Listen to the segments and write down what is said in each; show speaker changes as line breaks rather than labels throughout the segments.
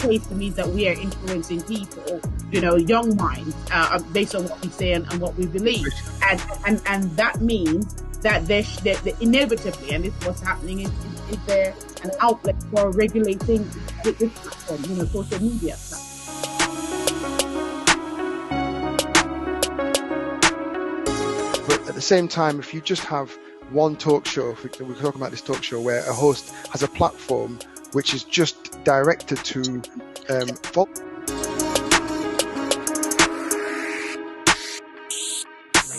case means that we are influencing people, young minds, based on what we say and what we believe. And that means that that inevitably, and this is what's happening, is there an outlet for regulating this platform, social media stuff.
But at the same time, if you just have one talk show, we're talking about this talk show where a host has a platform which is just directed to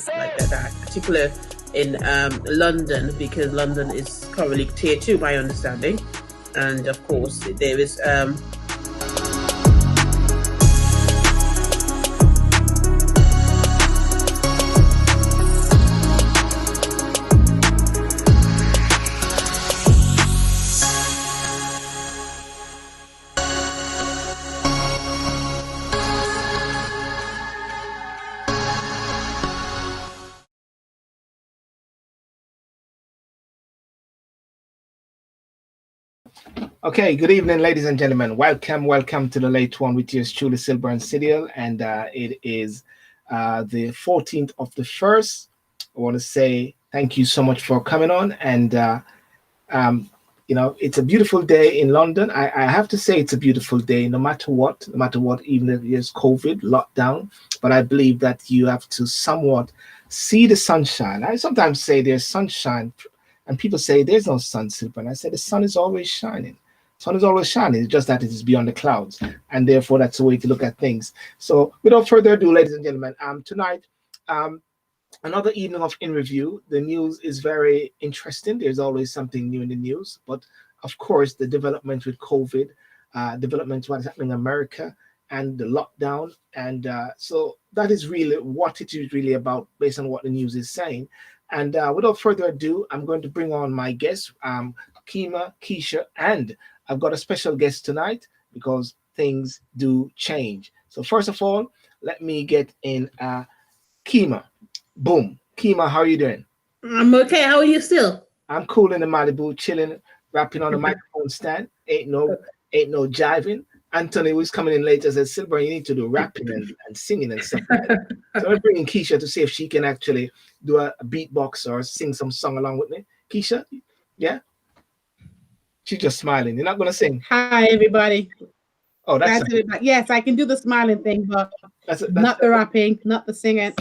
like that particular in London, because London is currently tier 2, my understanding, and of course there is
Okay, good evening, ladies and gentlemen. Welcome to the late one with yours truly, Sylbourne City, and it is the 14th of the 1st. I want to say thank you so much for coming on, and it's a beautiful day in London. I have to say it's a beautiful day, no matter what, even if there's COVID lockdown. But I believe that you have to somewhat see the sunshine. I sometimes say there's sunshine, and people say there's no sun, Sylbourne. I say the sun is always shining. Sun is always shining. It's just that it is beyond the clouds, and therefore that's the way to look at things. So, without further ado, ladies and gentlemen, tonight, another evening of In Review. The news is very interesting. There's always something new in the news, but of course, the development with COVID, development what is happening in America, and the lockdown, and so that is really what it is really about, based on what the news is saying. And without further ado, I'm going to bring on my guests, Keima, Keisha, and I've got a special guest tonight because things do change. So first of all, let me get in Keima. Boom. Keima, how are you doing?
I'm okay. How are you still?
I'm cool in the Malibu, chilling, rapping on the microphone stand. Ain't no jiving. Anthony, who's coming in later, says, Sylbourne, you need to do rapping and singing and stuff like that. So I'm bringing Keisha to see if she can actually do a beatbox or sing some song along with me. Keisha, yeah? She's just smiling. You're not going to sing?
Hi, everybody.
Oh, that's
yes, I can do the smiling thing, but not the rapping, not the singing.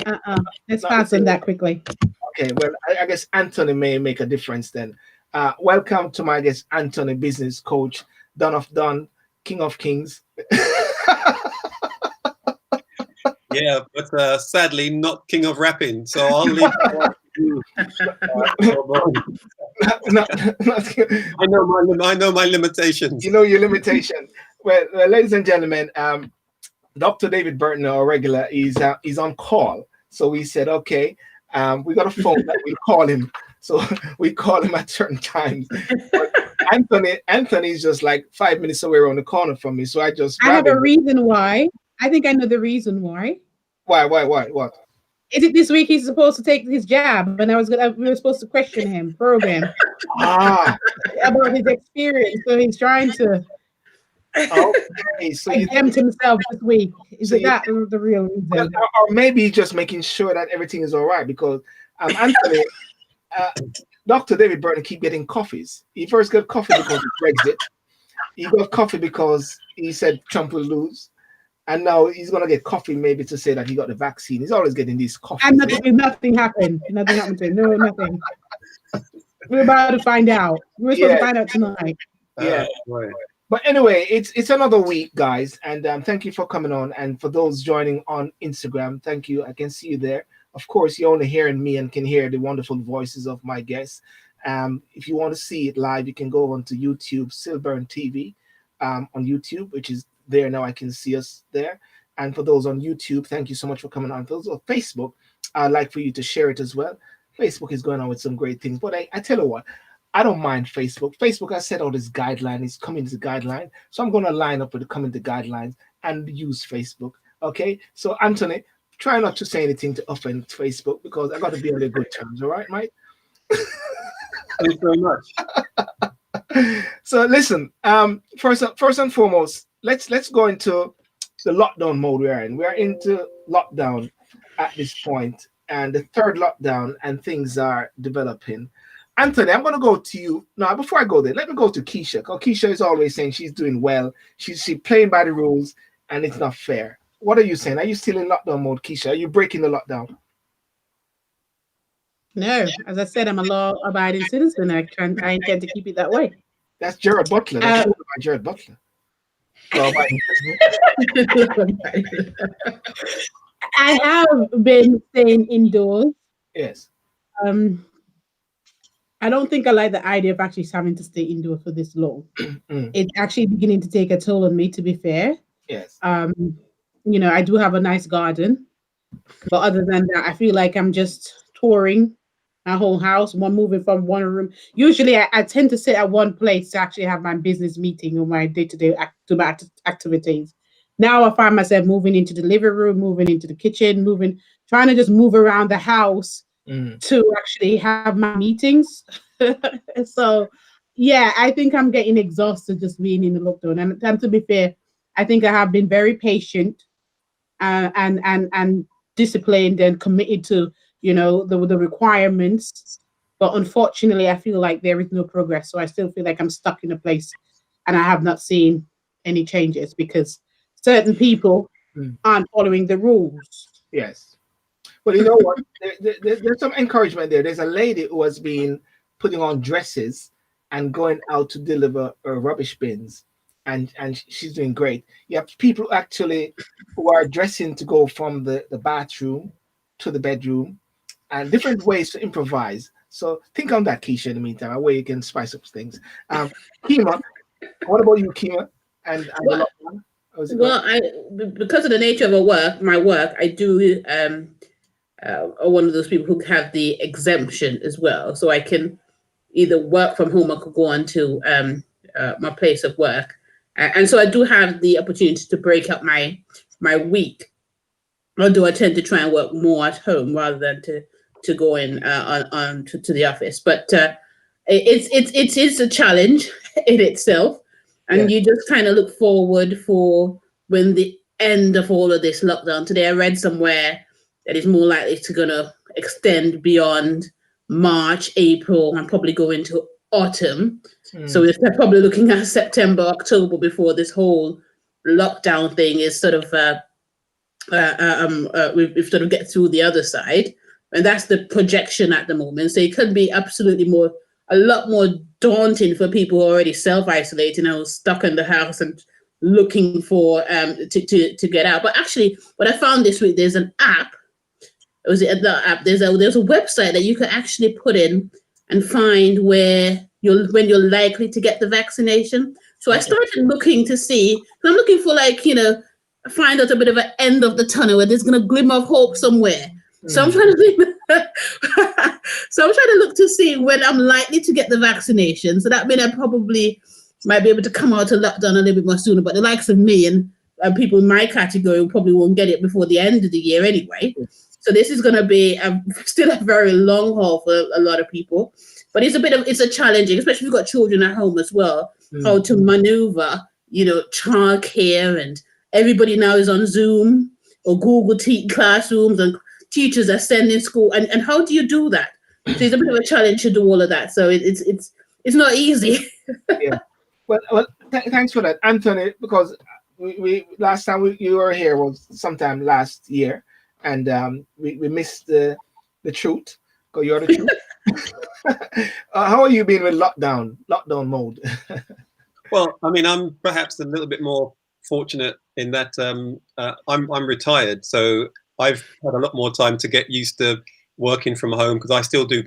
Let's pass on that quickly.
Okay, well, I guess Anthony may make a difference then. Welcome to my guest, Anthony, business coach, Don of Don, King of Kings.
Yeah, but sadly not king of rapping. So I'll leave that to I know my limitations.
You know your limitation. Well, ladies and gentlemen, Dr. David Burton, our regular, is on call. So we said, okay, we got a phone that we call him. So we call him at certain times. But Anthony's just like 5 minutes away around the corner from me. So I have
a reason why. I think I know the reason why.
Why? What?
Is it this week he's supposed to take his jab, and we were supposed to question him, probe him about his experience. So he's trying to exempt himself this week. Is that the real reason?
Well, or maybe he's just making sure that everything is all right, because Anthony, Dr. David Burton keep getting coffees. He first got coffee because of Brexit. He got coffee because he said Trump will lose. And now he's going to get coffee maybe to say that he got the vaccine. He's always getting these coffees.
And nothing happened. Nothing happened to him. No, nothing. We're about to find out. We're supposed to find out tonight.
Yeah. Right. But anyway, it's another week, guys. And thank you for coming on. And for those joining on Instagram, thank you. I can see you there. Of course, you're only hearing me and can hear the wonderful voices of my guests. If you want to see it live, you can go onto YouTube, Sylbourne TV on YouTube, which is there now. I can see us there. And for those on YouTube, thank you so much for coming on. For those on Facebook, I'd like for you to share it as well. Facebook is going on with some great things. But I tell you what, I don't mind Facebook. Facebook, I said, this guideline is coming to guideline. So I'm going to line up with the coming to guidelines and use Facebook. Okay? So, Anthony, try not to say anything to offend Facebook, because I got to be on the good terms. All right, Mike?
Thank you very much.
So listen, first and foremost, let's go into the lockdown mode we're in. We're into lockdown at this point, and the third lockdown, and things are developing. Anthony, I'm going to go to you now. Before I go there, let me go to Keisha, because Keisha is always saying she's doing well. She's playing by the rules, and it's not fair. What are you saying? Are you still in lockdown mode, Keisha? Are you breaking the lockdown?
No, as I said, I'm a law-abiding citizen. I intend to keep it that way.
That's Jared Butler. That's by Jared Butler.
I have been staying indoors.
Yes.
I don't think I like the idea of actually having to stay indoors for this long. It's actually beginning to take a toll on me, to be fair.
Yes.
You know, I do have a nice garden, but other than that, I feel like I'm just touring my whole house, moving from one room. Usually I tend to sit at one place to actually have my business meeting or my day-to-day activities. Now I find myself moving into the living room, moving into the kitchen, trying to just move around the house to actually have my meetings. So yeah, I think I'm getting exhausted just being in the lockdown. And to be fair, I think I have been very patient and disciplined and committed to, you know, the requirements. But unfortunately, I feel like there is no progress. So I still feel like I'm stuck in a place and I have not seen any changes because certain people aren't following the rules.
Yes. Well, you know what? There's some encouragement there. There's a lady who has been putting on dresses and going out to deliver rubbish bins. And she's doing great. You have people actually who are dressing to go from the bathroom to the bedroom and different ways to improvise. So think on that, Keisha, in the meantime, a way you can spice up things. Keima, what about you, Keima?
Because of the nature of my work, I do one of those people who have the exemption as well. So I can either work from home or could go on to my place of work. And so I do have the opportunity to break up my week, although I tend to try and work more at home rather than to go in on to the office. But it is a challenge in itself, and you just kind of look forward for when the end of all of this lockdown. Today I read somewhere that is more likely to gonna extend beyond March, April, and probably go into autumn. So they're probably looking at September, October before this whole lockdown thing is sort of we've sort of get through the other side, and that's the projection at the moment. So it could be absolutely a lot more daunting for people who are already self-isolating, you know, stuck in the house and looking for to get out. But actually, what I found this week, there's an app. There's a website that you can actually put in and find when you're likely to get the vaccination. So I started looking to see. I'm looking for, like, you know, find out a bit of an end of the tunnel where there's gonna glimmer of hope somewhere. So I'm trying to look to see when I'm likely to get the vaccination. So that means I probably might be able to come out of lockdown a little bit more sooner. But the likes of me and people in my category probably won't get it before the end of the year anyway. So this is going to be still a very long haul for a lot of people. But it's a challenging, especially if you've got children at home as well, how to maneuver, you know, childcare, and everybody now is on Zoom or Google classrooms, and teachers are sending school. And how do you do that? So it's a bit of a challenge to do all of that. So it's not easy.
Yeah. Well, thanks for that, Anthony, because we last time you were here was sometime last year, and we missed the truth, because you're the truth. How are you being with lockdown mode?
Well, I mean, I'm perhaps a little bit more fortunate in that I'm retired, so I've had a lot more time to get used to working from home, because I still do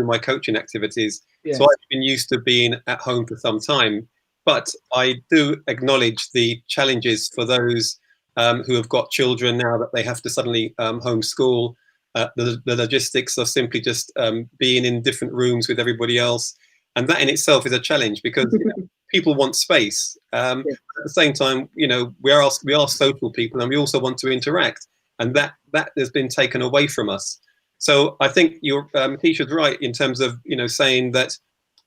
my coaching activities. Yes. So I've been used to being at home for some time. But I do acknowledge the challenges for those who have got children now that they have to suddenly homeschool. The logistics of simply just being in different rooms with everybody else. And that in itself is a challenge, because you know, people want space. At the same time, you know, we are social people, and we also want to interact. And that has been taken away from us. So I think Keisha's right in terms of, you know, saying that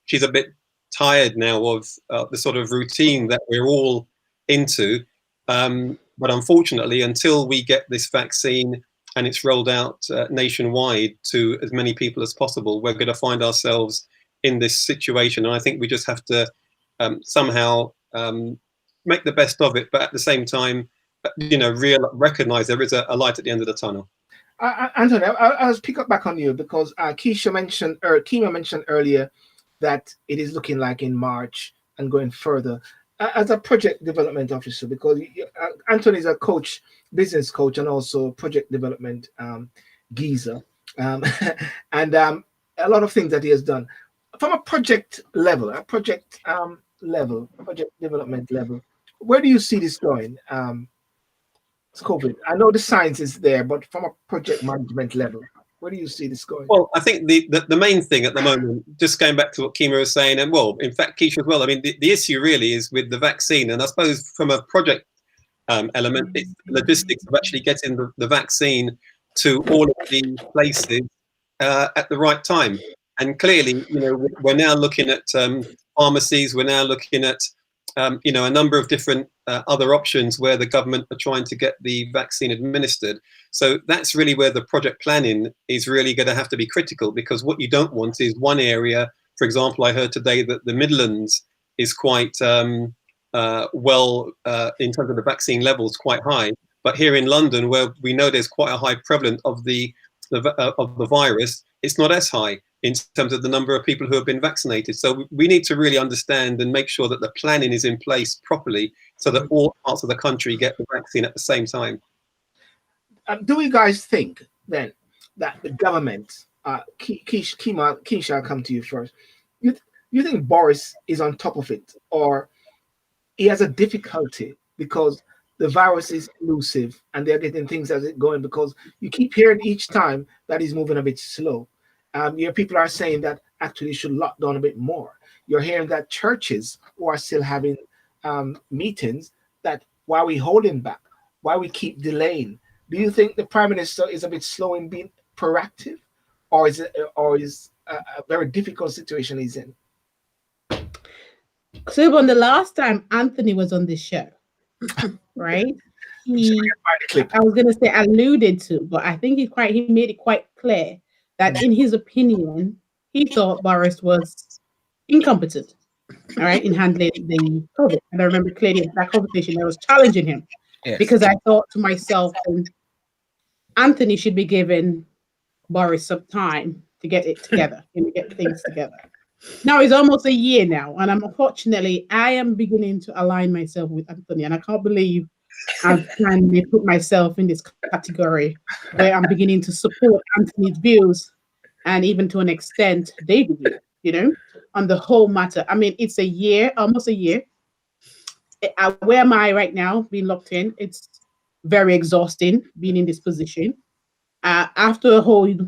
she's a bit tired now of the sort of routine that we're all into. But unfortunately, until we get this vaccine and it's rolled out nationwide to as many people as possible, we're going to find ourselves in this situation. And I think we just have to somehow make the best of it, but at the same time, recognize there is a light at the end of the tunnel.
Anthony, I'll pick up back on you because Keima mentioned earlier that it is looking like in March and going further. As a project development officer, because Anthony is a coach, business coach, and also project development geezer, and a lot of things that he has done from a project level, project development level. Where do you see this going? It's COVID. I know the science is there, but from a project management level, where do you see this going?
Well, I think the main thing at the moment, just going back to what Keima was saying, and well, in fact, Keisha as well, I mean, the issue really is with the vaccine. And I suppose from a project element, it's the logistics of actually getting the vaccine to all of the places at the right time. And clearly, we're now looking at pharmacies, we're now looking at a number of different other options where the government are trying to get the vaccine administered. So that's really where the project planning is really going to have to be critical, because what you don't want is one area. For example, I heard today that the Midlands is quite in terms of the vaccine levels, quite high. But here in London, where we know there's quite a high prevalence of the virus, it's not as high in terms of the number of people who have been vaccinated. So we need to really understand and make sure that the planning is in place properly so that all parts of the country get the vaccine at the same time.
Do we guys think then that the government, Keisha, I'll come to you first. You think Boris is on top of it, or he has a difficulty because the virus is elusive and they're getting things as it going, because you keep hearing each time that he's moving a bit slow. People are saying that actually should lock down a bit more. You're hearing that churches who are still having meetings, that why are we holding back? Why we keep delaying? Do you think the Prime Minister is a bit slow in being proactive, or is a very difficult situation he's in?
So when the last time Anthony was on this show, right? I was going to say alluded to, but I think he made it quite clear that in his opinion, he thought Boris was incompetent, all right, in handling the COVID. And I remember clearly in that conversation, I was challenging him because I thought to myself, Anthony should be giving Boris some time to get it together and get things together. Now it's almost a year now, and unfortunately, I am beginning to align myself with Anthony, and I can't believe I've finally put myself in this category where I'm beginning to support Anthony's views, and even to an extent, David's, on the whole matter. I mean, it's a year, almost a year. Where am I right now, being locked in? It's very exhausting being in this position. After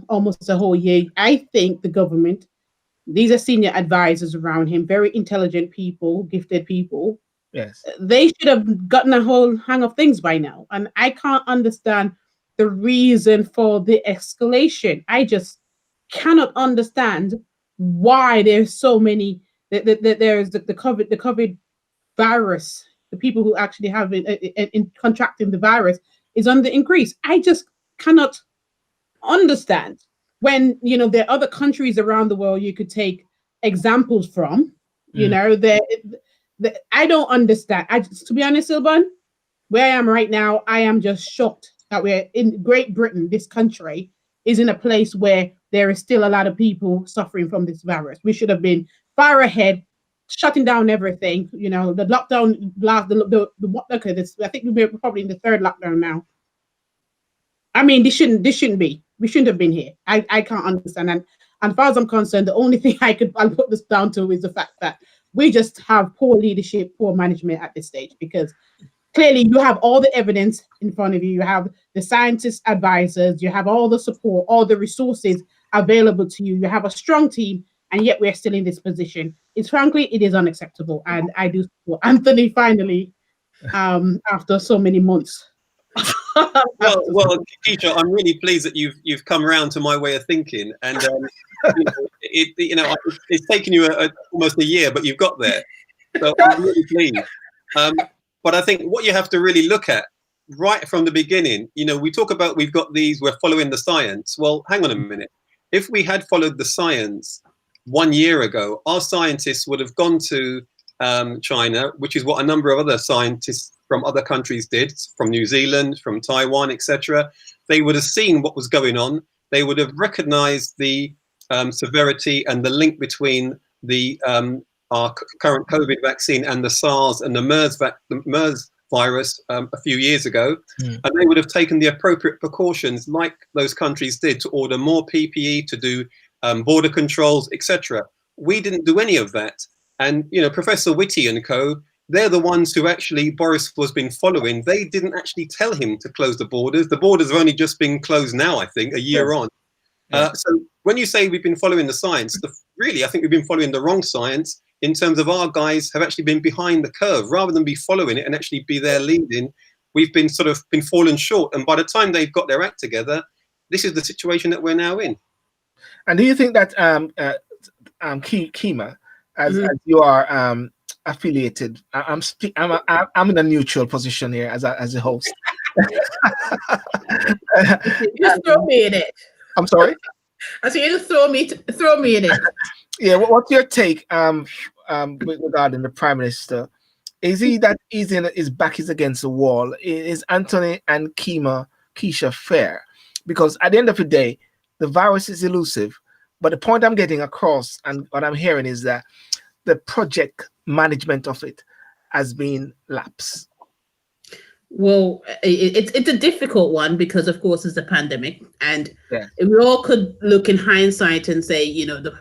almost a whole year, I think the government, these are senior advisors around him, very intelligent people, gifted people.
Yes.
They should have gotten a whole hang of things by now. And I can't understand the reason for the escalation. I just cannot understand why there's so many, there's the COVID virus, the people who actually have it in contracting the virus is on the increase. I just cannot understand when, there are other countries around the world you could take examples from, I don't understand. To be honest, Sylbourne, where I am right now, I am just shocked that we're in Great Britain. This country is in a place where there is still a lot of people suffering from this virus. We should have been far ahead, shutting down everything. The lockdown, I think we're probably in the third lockdown now. I mean, this shouldn't be. We shouldn't have been here. I can't understand. And as far as I'm concerned, the only thing I'll put this down to is the fact that we just have poor leadership, poor management at this stage, because clearly you have all the evidence in front of you. You have the scientists, advisors, you have all the support, all the resources available to you. You have a strong team, and yet we're still in this position. It is unacceptable. And I do support Anthony finally, after so many months.
well, Keisha, I'm really pleased that you've come around to my way of thinking, and it's taken you almost a year, but you've got there. So I'm really pleased. But I think what you have to really look at right from the beginning, we talk about we're following the science. Well, hang on a minute. If we had followed the science 1 year ago, our scientists would have gone to China, which is what a number of other scientists from other countries did, from New Zealand, from Taiwan, etc. They would have seen what was going on. They would have recognized the severity and the link between our current COVID vaccine and the SARS and the MERS virus a few years ago. And they would have taken the appropriate precautions like those countries did to order more PPE, to do border controls, etc. We didn't do any of that. And, Professor Whitty and co, they're the ones who actually Boris was been following. They didn't actually tell him to close the borders. The borders have only just been closed now, I think, a year on. So when you say we've been following the science, really, I think we've been following the wrong science in terms of our guys have actually been behind the curve rather than be following it and actually be there leading. We've been fallen short. And by the time they've got their act together, this is the situation that we're now in.
And do you think that Keima, as you are affiliated, I'm in a neutral position here as a host.
Just throw me in it.
I'm sorry.
I see you just throw me in it.
Yeah. What's your take regarding the Prime Minister? Is he that his back is against the wall? Is Anthony and Keisha fair? Because at the end of the day, the virus is elusive. But the point I'm getting across and what I'm hearing is that the project management of it has been lapsed.
Well, it's a difficult one because, of course, it's a pandemic, and we all could look in hindsight and say, the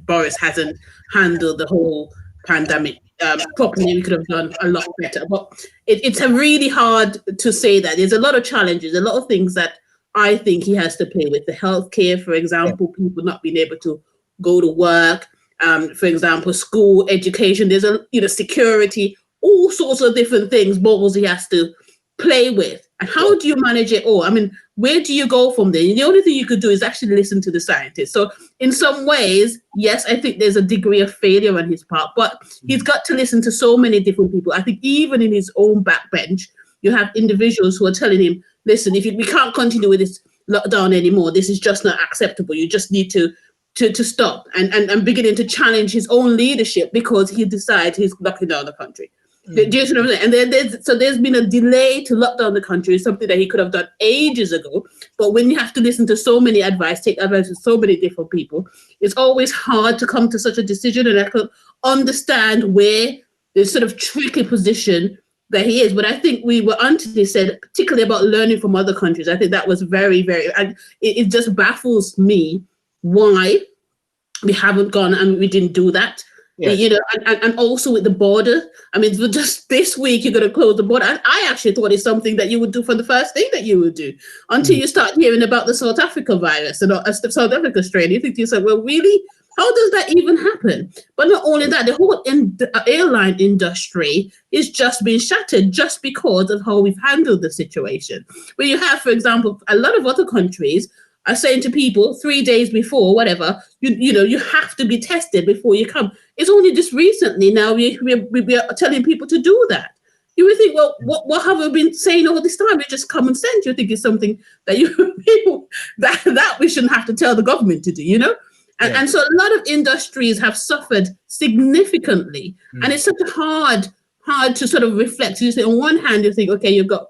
Boris hasn't handled the whole pandemic properly. We could have done a lot better, but it's really hard to say that. There's a lot of challenges, a lot of things that I think he has to play with. The healthcare, for example, people not being able to go to work. For example, school, education. There's security. All sorts of different things, balls he has to play with. And how do you manage it all? I mean, where do you go from there? The only thing you could do is actually listen to the scientists. So in some ways, yes, I think there's a degree of failure on his part, but he's got to listen to so many different people. I think even in his own backbench, you have individuals who are telling him, listen, we can't continue with this lockdown anymore. This is just not acceptable. You just need to stop, and beginning to challenge his own leadership because he decides he's locking down the country. Do you see what I'm saying? And there's been a delay to lock down the country, something that he could have done ages ago. But when you have to listen to so many advice, take advice from so many different people, it's always hard to come to such a decision. And I can understand where the sort of tricky position that he is. But I think Anthony said, particularly about learning from other countries, I think that was very, very, and it just baffles me why we haven't gone and we didn't do that. Yes. And also with the border. I mean, just this week you're going to close the border. I actually thought it's something that you would do for the first thing that you would do until you start hearing about the South Africa virus and the South Africa strain. You think to yourself, well, really? How does that even happen? But not only that, the whole airline industry is just being shattered just because of how we've handled the situation. Where you have, for example, a lot of other countries are saying to people 3 days before, whatever, you have to be tested before you come. It's only just recently now we are telling people to do that. You would think, well, what have we been saying all this time? It's just common sense. You think it's something that that we shouldn't have to tell the government to do, And so a lot of industries have suffered significantly, and it's such hard to sort of reflect. You say on one hand, you think, okay, you've got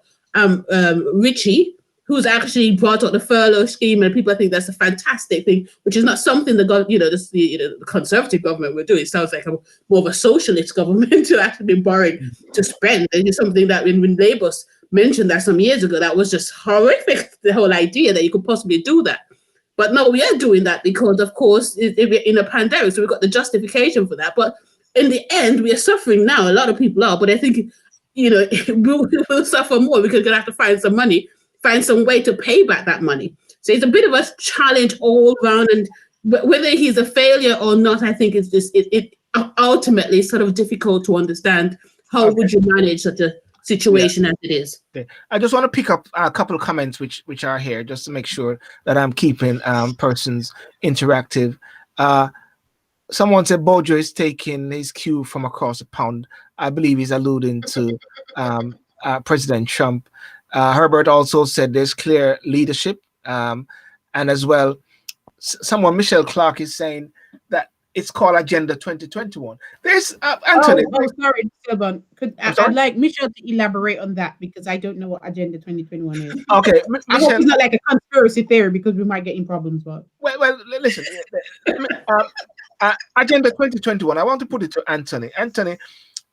Richie, who's actually brought out the furlough scheme, and people think that's a fantastic thing, which is not something the Conservative government will do. It sounds like more of a socialist government to actually be borrowing to spend. And it's something that when Labour mentioned that some years ago, that was just horrific, the whole idea that you could possibly do that. But no, we are doing that because, of course, we're in a pandemic, so we've got the justification for that. But in the end, we are suffering now. A lot of people are, but I think, we'll suffer more because we're going to have to find some money, find some way to pay back that money. So it's a bit of a challenge all around, and whether he's a failure or not, I think it's just it ultimately sort of difficult to understand how would you manage such a situation as it is.
I just want to pick up a couple of comments which are here just to make sure that I'm keeping persons interactive. Someone said Bojo is taking his cue from across the pond. I believe he's alluding to President Trump. Herbert also said there's clear leadership, and as well, someone, Michelle Clark, is saying that it's called Agenda 2021. There's Anthony.
Sorry, Sylbourne. I'd like Michelle to elaborate on that because I don't know what Agenda 2021 is.
Okay,
I hope it's not like a conspiracy theory because we might get in problems. But
well, listen. Agenda 2021. I want to put it to Anthony. Anthony,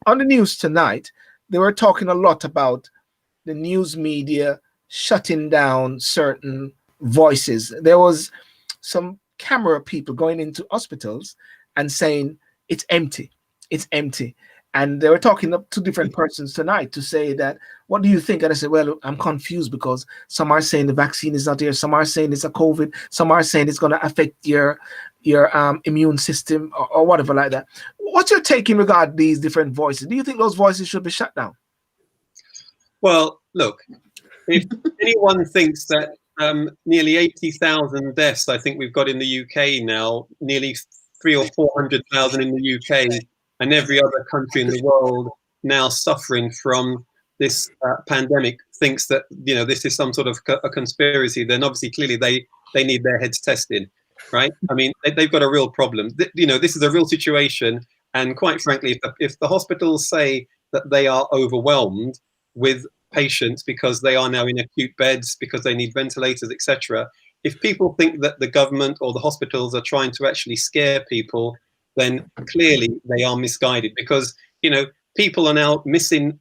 on the news tonight, they were talking a lot about the news media shutting down certain voices. There was some camera people going into hospitals and saying it's empty. And they were talking up to different persons tonight to say that, what do you think? And I said, well, I'm confused because some are saying the vaccine is not here. Some are saying it's a COVID. Some are saying it's going to affect your immune system or whatever like that. What's your take in regard to these different voices? Do you think those voices should be shut down?
Well, look, if anyone thinks that nearly 80,000 deaths, I think we've got in the UK now, nearly 300,000 or 400,000 in the UK, and every other country in the world now suffering from this pandemic, thinks that this is some sort of a conspiracy, then obviously clearly they need their heads tested, right? I mean, they've got a real problem. This is a real situation, and quite frankly, if the hospitals say that they are overwhelmed with patients because they are now in acute beds, because they need ventilators, etc. If people think that the government or the hospitals are trying to actually scare people, then clearly they are misguided, because people are now missing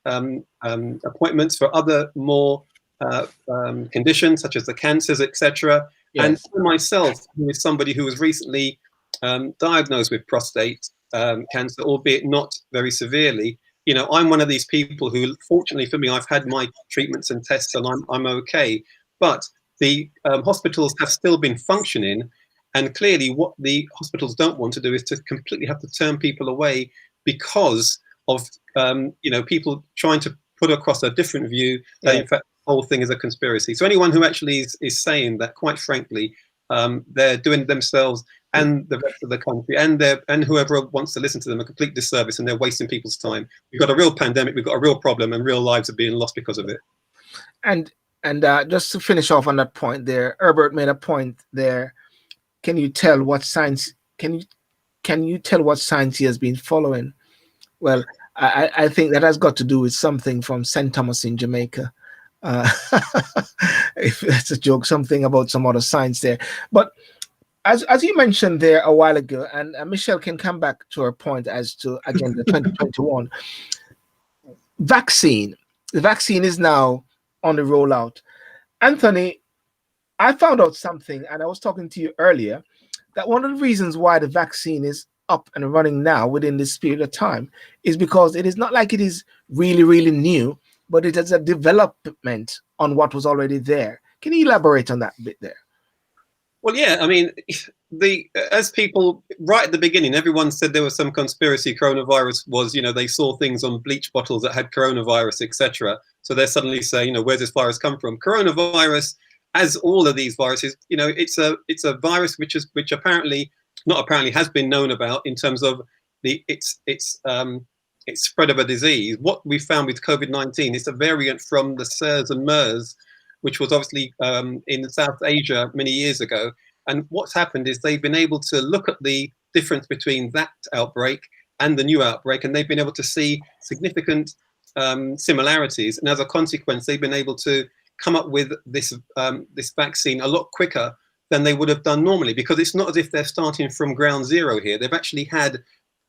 appointments for other more conditions such as the cancers, etc. Yes. And for myself, who is somebody who was recently diagnosed with prostate cancer, albeit not very severely, I'm one of these people who, fortunately for me, I've had my treatments and tests and I'm okay. But the hospitals have still been functioning, and clearly what the hospitals don't want to do is to completely have to turn people away because of people trying to put across a different view that in fact the whole thing is a conspiracy. So anyone who actually is saying that, quite frankly, they're doing themselves and the rest of the country and whoever wants to listen to them a complete disservice, and they're wasting people's time. We've got a real pandemic, we've got a real problem, and real lives are being lost because of it.
And just to finish off on that point there, Herbert made a point there. Can you tell what science? Can you tell what science he has been following? Well, I think that has got to do with something from St. Thomas in Jamaica. If that's a joke, something about some other science there. But as you mentioned there a while ago, and Michelle can come back to her point as to Agenda 2021, the vaccine is now on the rollout. Anthony, I found out something, and I was talking to you earlier, that one of the reasons why the vaccine is up and running now within this period of time is because it is not like it is really, really new, but it is a development on what was already there. Can you elaborate on that bit there?
Well, yeah, I mean, as people, right at the beginning, everyone said there was some conspiracy. Coronavirus was, they saw things on bleach bottles that had coronavirus, etc. So they're suddenly saying, where's this virus come from? Coronavirus, as all of these viruses, it's a virus which apparently, not apparently, has been known about in terms of its spread of a disease. What we found with COVID-19 is a variant from the SARS and MERS, which was obviously in South Asia many years ago. And what's happened is they've been able to look at the difference between that outbreak and the new outbreak, and they've been able to see significant similarities. And as a consequence, they've been able to come up with this vaccine a lot quicker than they would have done normally, because it's not as if they're starting from ground zero here. They've actually had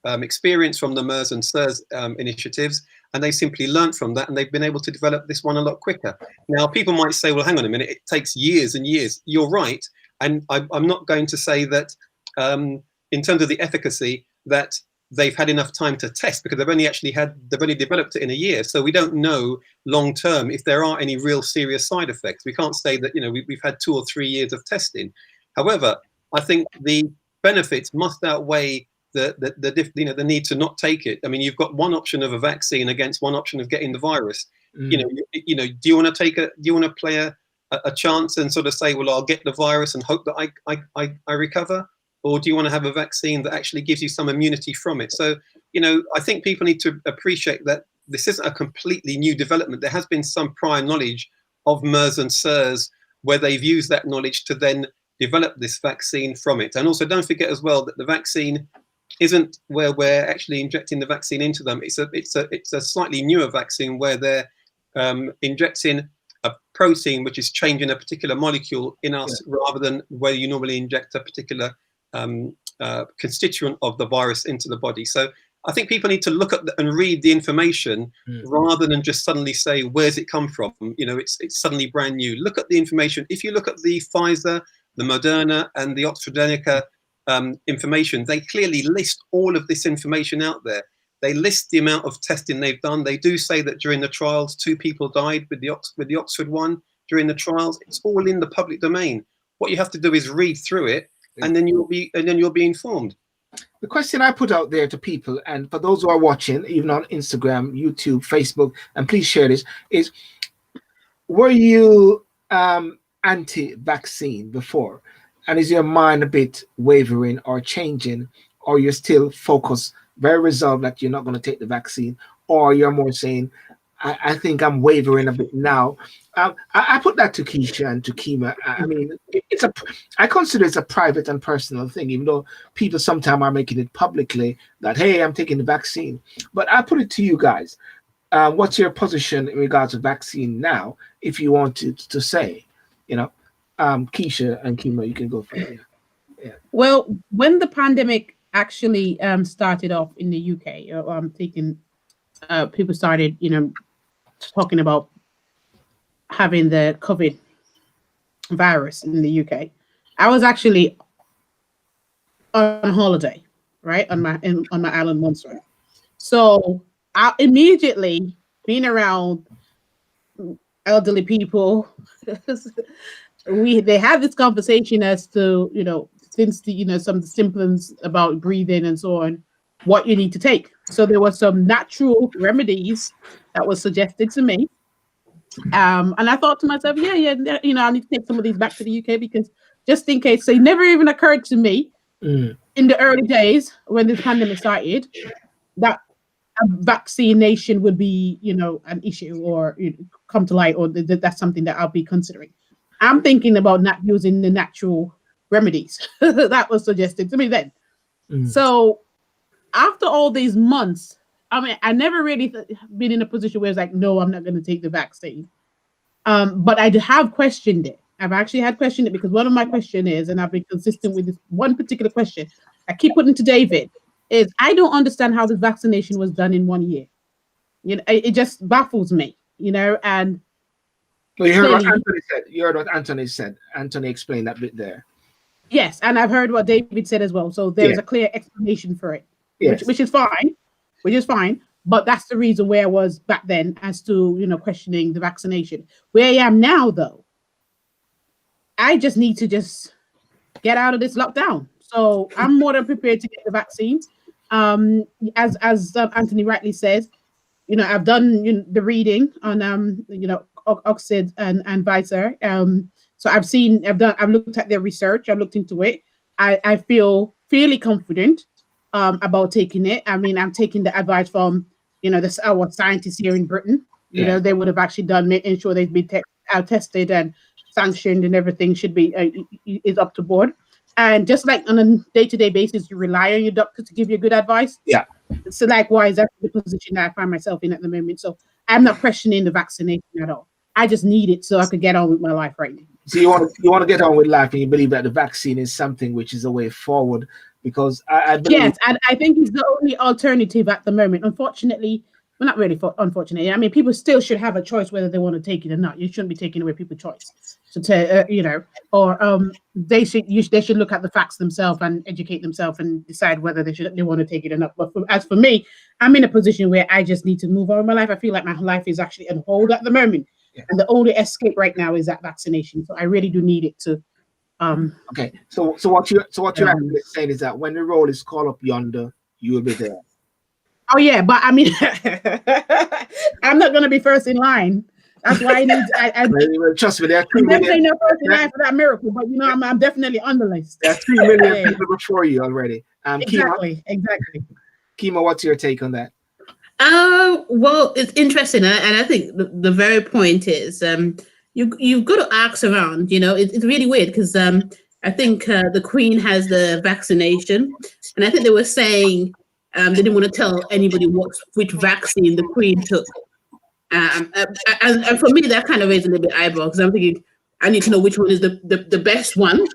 experience from the MERS and SARS initiatives, and they simply learned from that, and they've been able to develop this one a lot quicker. Now, people might say, well, hang on a minute, it takes years and years. You're right, and I'm not going to say that in terms of the efficacy that they've had enough time to test, because they've only developed it in a year. So we don't know long term if there are any real serious side effects. We can't say that we've had 2 or 3 years of testing. However, I think the benefits must outweigh the need to not take it. I mean, you've got one option of a vaccine against one option of getting the virus. Do you want to play a chance and sort of say, well, I'll get the virus and hope that I recover? or do you want to have a vaccine that actually gives you some immunity from it? So, you know, I think people need to appreciate that this isn't a completely new development. There has been some prior knowledge of MERS and SARS where they've used that knowledge to then develop this vaccine from it. And also don't forget as well that the vaccine isn't where we're actually injecting the vaccine into them. It's a slightly newer vaccine where they're injecting a protein which is changing a particular molecule in us, rather than where you normally inject a particular constituent of the virus into the body. So I think people need to look at and read the information rather than just suddenly say, where's it come from? You know, it's suddenly brand new. Look at the information. If you look at the Pfizer, the Moderna and the AstraZeneca information, they clearly list all of this information out there. They list the amount of testing they've done. They do say that during the trials, 2 people died with the Oxford one during the trials. It's all in the public domain. What you have to do is read through it, and then you'll be informed.
The question I put out there to people, and for those who are watching, even on Instagram, YouTube, Facebook, and please share this, is were you anti-vaccine before? And is your mind a bit wavering or changing, or you're still focused, very resolved that you're not going to take the vaccine, or you're more saying, I think I'm wavering a bit now? I put that to Keisha and to Keima. I mean, I consider it's a private and personal thing, even though people sometimes are making it publicly that, hey, I'm taking the vaccine. But I put it to you guys. What's your position in regards to vaccine now, if you wanted to say, you know? Keisha and Keima, you can go first. Yeah.
Well, when the pandemic actually started off in the UK, I'm thinking people started, you know, talking about having the COVID virus in the UK. I was actually on holiday, right, on my island Montserrat. So I immediately being around elderly people. They had this conversation as to, you know, since the, you know, some of the symptoms about breathing and so on, what you need to take. So there were some natural remedies that was suggested to me. And I thought to myself, yeah, you know, I need to take some of these back to the UK because just in case. So it never even occurred to me in the early days when this pandemic started that a vaccination would be, you know, an issue or, you know, come to light, or that's something that I'll be considering. I'm thinking about not using the natural remedies that was suggested to me then. So after all these months, I mean, I never really been in a position where it's like, no, I'm not going to take the vaccine. But I have questioned it. I've actually had questioned it because one of my questions is, and I've been consistent with this one particular question I keep putting to David, is I don't understand how the vaccination was done in 1 year. You know, it just baffles me, you know, and
well, you heard what Anthony said. You heard what Anthony said. Anthony explained that bit there.
Yes, and I've heard what David said as well. So there's a clear explanation for it, which is fine. But that's the reason where I was back then as to, you know, questioning the vaccination. Where I am now, though, I just need to just get out of this lockdown. So I'm more than prepared to get the vaccine. As Anthony rightly says, you know, I've done the reading on you know, Oxford and Pfizer. So I've looked at their research. I've looked into it. I feel fairly confident about taking it. I mean, I'm taking the advice from, you know, our scientists here in Britain. You know, they would have actually done making sure they've been tested and sanctioned and everything should be is up to board. And just like on a day-to-day basis, you rely on your doctor to give you good advice. Yeah. So likewise, that's the position that I find myself in at the moment. So I'm not questioning the vaccination at all. I just need it so I could get on with my life right now.
So you want to get on with life, and you believe that the vaccine is something which is a way forward, because I believe. Yes,
and I think it's the only alternative at the moment. Unfortunately, well, not really. Unfortunately, I mean, people still should have a choice whether they want to take it or not. You shouldn't be taking away people's choice. So you know, or they should look at the facts themselves and educate themselves and decide whether they want to take it or not. But as for me, I'm in a position where I just need to move on with my life. I feel like my life is actually on hold at the moment. Yeah. And the only escape right now is that vaccination. So I really do need it to.
Okay. So what you're actually saying is that when the roll is called up yonder, you will be there.
Oh yeah, but I mean, I'm not going to be first in line. That's why I need.
Well, trust me, there are 3
I'm definitely
million.
no first in line for that miracle, but you know, I'm definitely on the list.
There are 3 million people before you already.
Exactly.
Keima, what's your take on that?
Well, it's interesting, and I think the very point is you've got to ask around. You know, it's really weird because I think the Queen has the vaccination, and I think they were saying they didn't want to tell anybody which vaccine the Queen took. And for me, that kind of raised a little bit eyebrow because I'm thinking I need to know which one is the best one,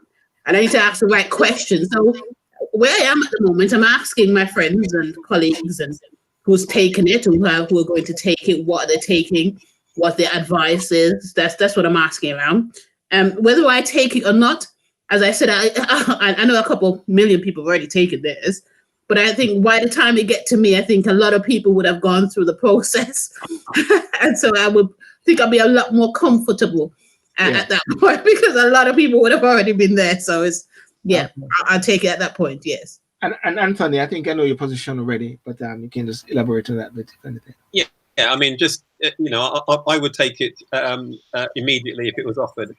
and I need to ask the right question. So where I am at the moment, I'm asking my friends and colleagues and who's taken it, who are going to take it, what are they taking, what their advice is. That's what I'm asking around. Whether I take it or not, as I said, I know a couple million people have already taken theirs, but I think by the time it get to me, I think a lot of people would have gone through the process, and so I would think I'll be a lot more comfortable at that point because a lot of people would have already been there. So it's I'll take it at that point. Yes.
And Anthony, I think I know your position already, but you can just elaborate on that bit, if anything.
Yeah. I mean, just I would take it immediately if it was offered,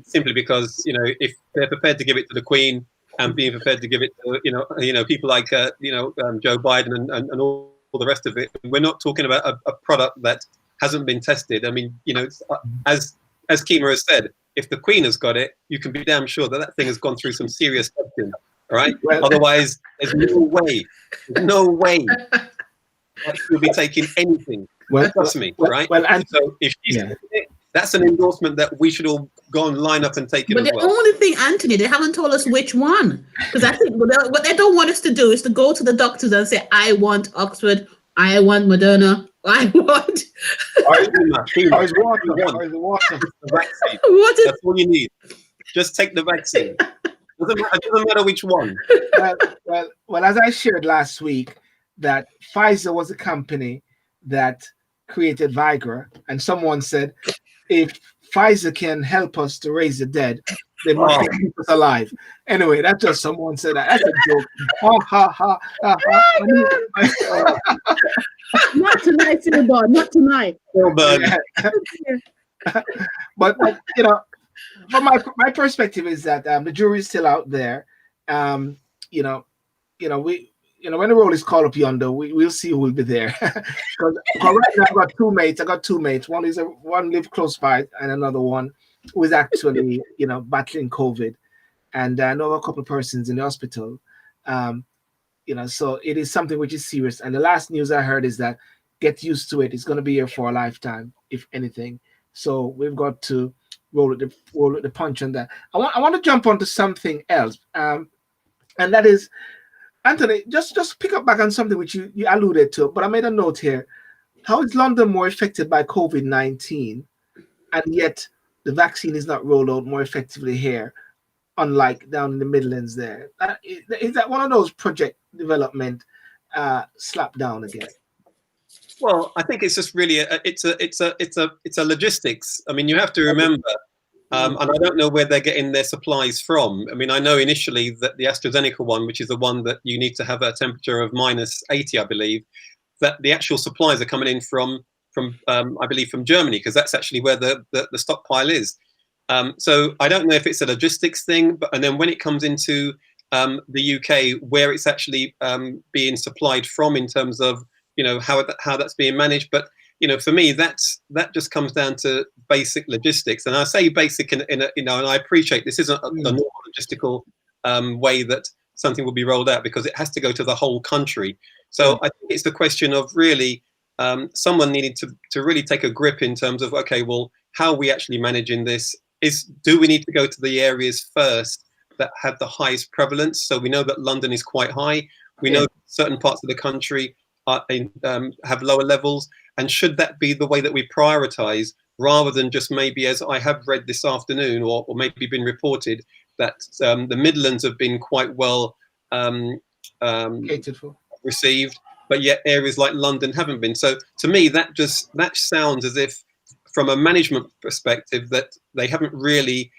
simply because if they're prepared to give it to the Queen and being prepared to give it to people like Joe Biden and all the rest of it, we're not talking about a product that hasn't been tested. I mean, as Keima has said, if the Queen has got it, you can be damn sure that thing has gone through some serious testing. All right. Well, otherwise, there's no way that you'll be taking anything. Well, trust me, right?
Well, and
so if she's that's an endorsement that we should all go and line up and take it.
But the only thing, Anthony, they haven't told us which one, because I think what they don't want us to do is to go to the doctors and say, "I want Oxford, I want Moderna, I want."
Water. That's all you need. Just take the vaccine. It doesn't matter which one.
Well, as I shared last week, that Pfizer was a company that created Viagra, and someone said, if Pfizer can help us to raise the dead, they must keep us alive. Anyway, that's just someone said that. That's a joke.
Not tonight, Sylbourne. Not tonight.
But from my perspective is that the jury is still out there. When the roll is called up yonder, we'll see who will be there. Because right now I got two mates. One lives close by, and another one who is actually battling COVID, and I know a couple of persons in the hospital. So it is something which is serious. And the last news I heard is that get used to it. It's going to be here for a lifetime, if anything. So we've got to roll with the punch on that. I want to jump onto something else, and that is, Anthony, just pick up back on something which you alluded to, but I made a note here. How is London more affected by COVID-19, and yet the vaccine is not rolled out more effectively here, unlike down in the Midlands there? Is that one of those project development slap down again?
Well, I think it's just really it's a logistics. I mean, you have to remember, and I don't know where they're getting their supplies from. I mean, I know initially that the AstraZeneca one, which is the one that you need to have a temperature of -80, I believe, that the actual supplies are coming in from I believe from Germany, because that's actually where the stockpile is. So I don't know if it's a logistics thing, and then when it comes into the UK, where it's actually being supplied from in terms of how that's being managed. But for me, that just comes down to basic logistics. And I say basic and I appreciate this isn't a normal logistical way that something will be rolled out, because it has to go to the whole country. So I think it's the question of really someone needing to really take a grip in terms of, okay, well, how are we actually managing this? Do we need to go to the areas first that have the highest prevalence? So we know that London is quite high. We know certain parts of the country have lower levels, and should that be the way that we prioritize, rather than just maybe, as I have read this afternoon, or maybe been reported, that the Midlands have been quite well received, but yet areas like London haven't been. So to me, that sounds as if, from a management perspective, that they haven't really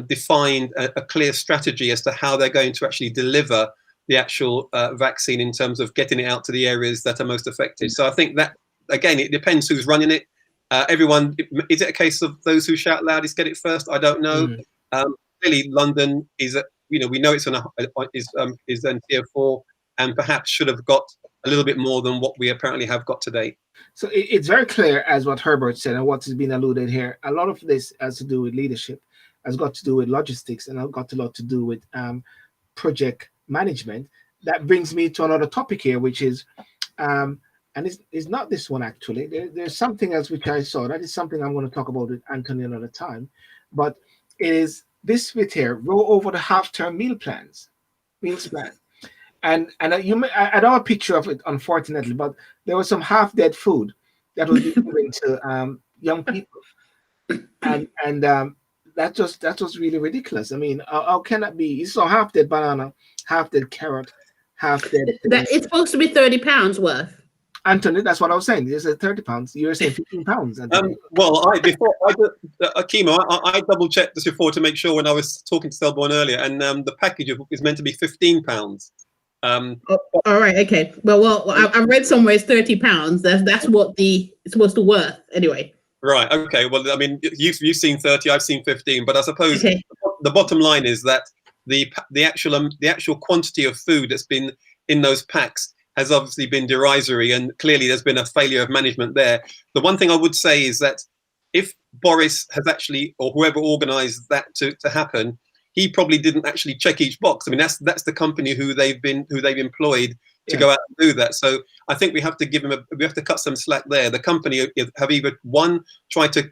defined a clear strategy as to how they're going to actually deliver the actual vaccine in terms of getting it out to the areas that are most affected. So I think that, again, it depends who's running it. Everyone, is it a case of those who shout loudest get it first? I don't know. Clearly, London is, we know it's on is then tier 4, and perhaps should have got a little bit more than what we apparently have got today.
So it's very clear, as what Herbert said and what has been alluded here. A lot of this has to do with leadership, has got to do with logistics, and has got a lot to do with project management. That brings me to another topic here, which is, and it's not this one actually. There's something else which I saw. That is something I'm going to talk about with Anthony another time. But it is this bit here: roll over the half-term meals plan. And you may, I don't have a picture of it, unfortunately, but there was some half-dead food that was given to young people, and that was really ridiculous. I mean, how can that be? You saw half-dead banana, half-dead carrot, half-dead.
That it's supposed to be £30 worth.
Anthony, that's what I was saying. You said £30. You were saying £15.
Well, Keima, I double checked this before to make sure when I was talking to Sylbourne earlier, and the package is meant to be £15.
All right, okay. Well, I read somewhere it's £30. That's what it's supposed to worth anyway. Right.
Okay. Well, I mean, you've seen 30, I've seen 15, but I suppose the bottom line is that the actual quantity of food that's been in those packs has obviously been derisory, and clearly there's been a failure of management there. The one thing I would say is that if Boris has actually, or whoever organised that to happen, he probably didn't actually check each box. I mean, that's the company who they've employed to go out and do that. So I think we have to cut some slack there. The company have either one, tried to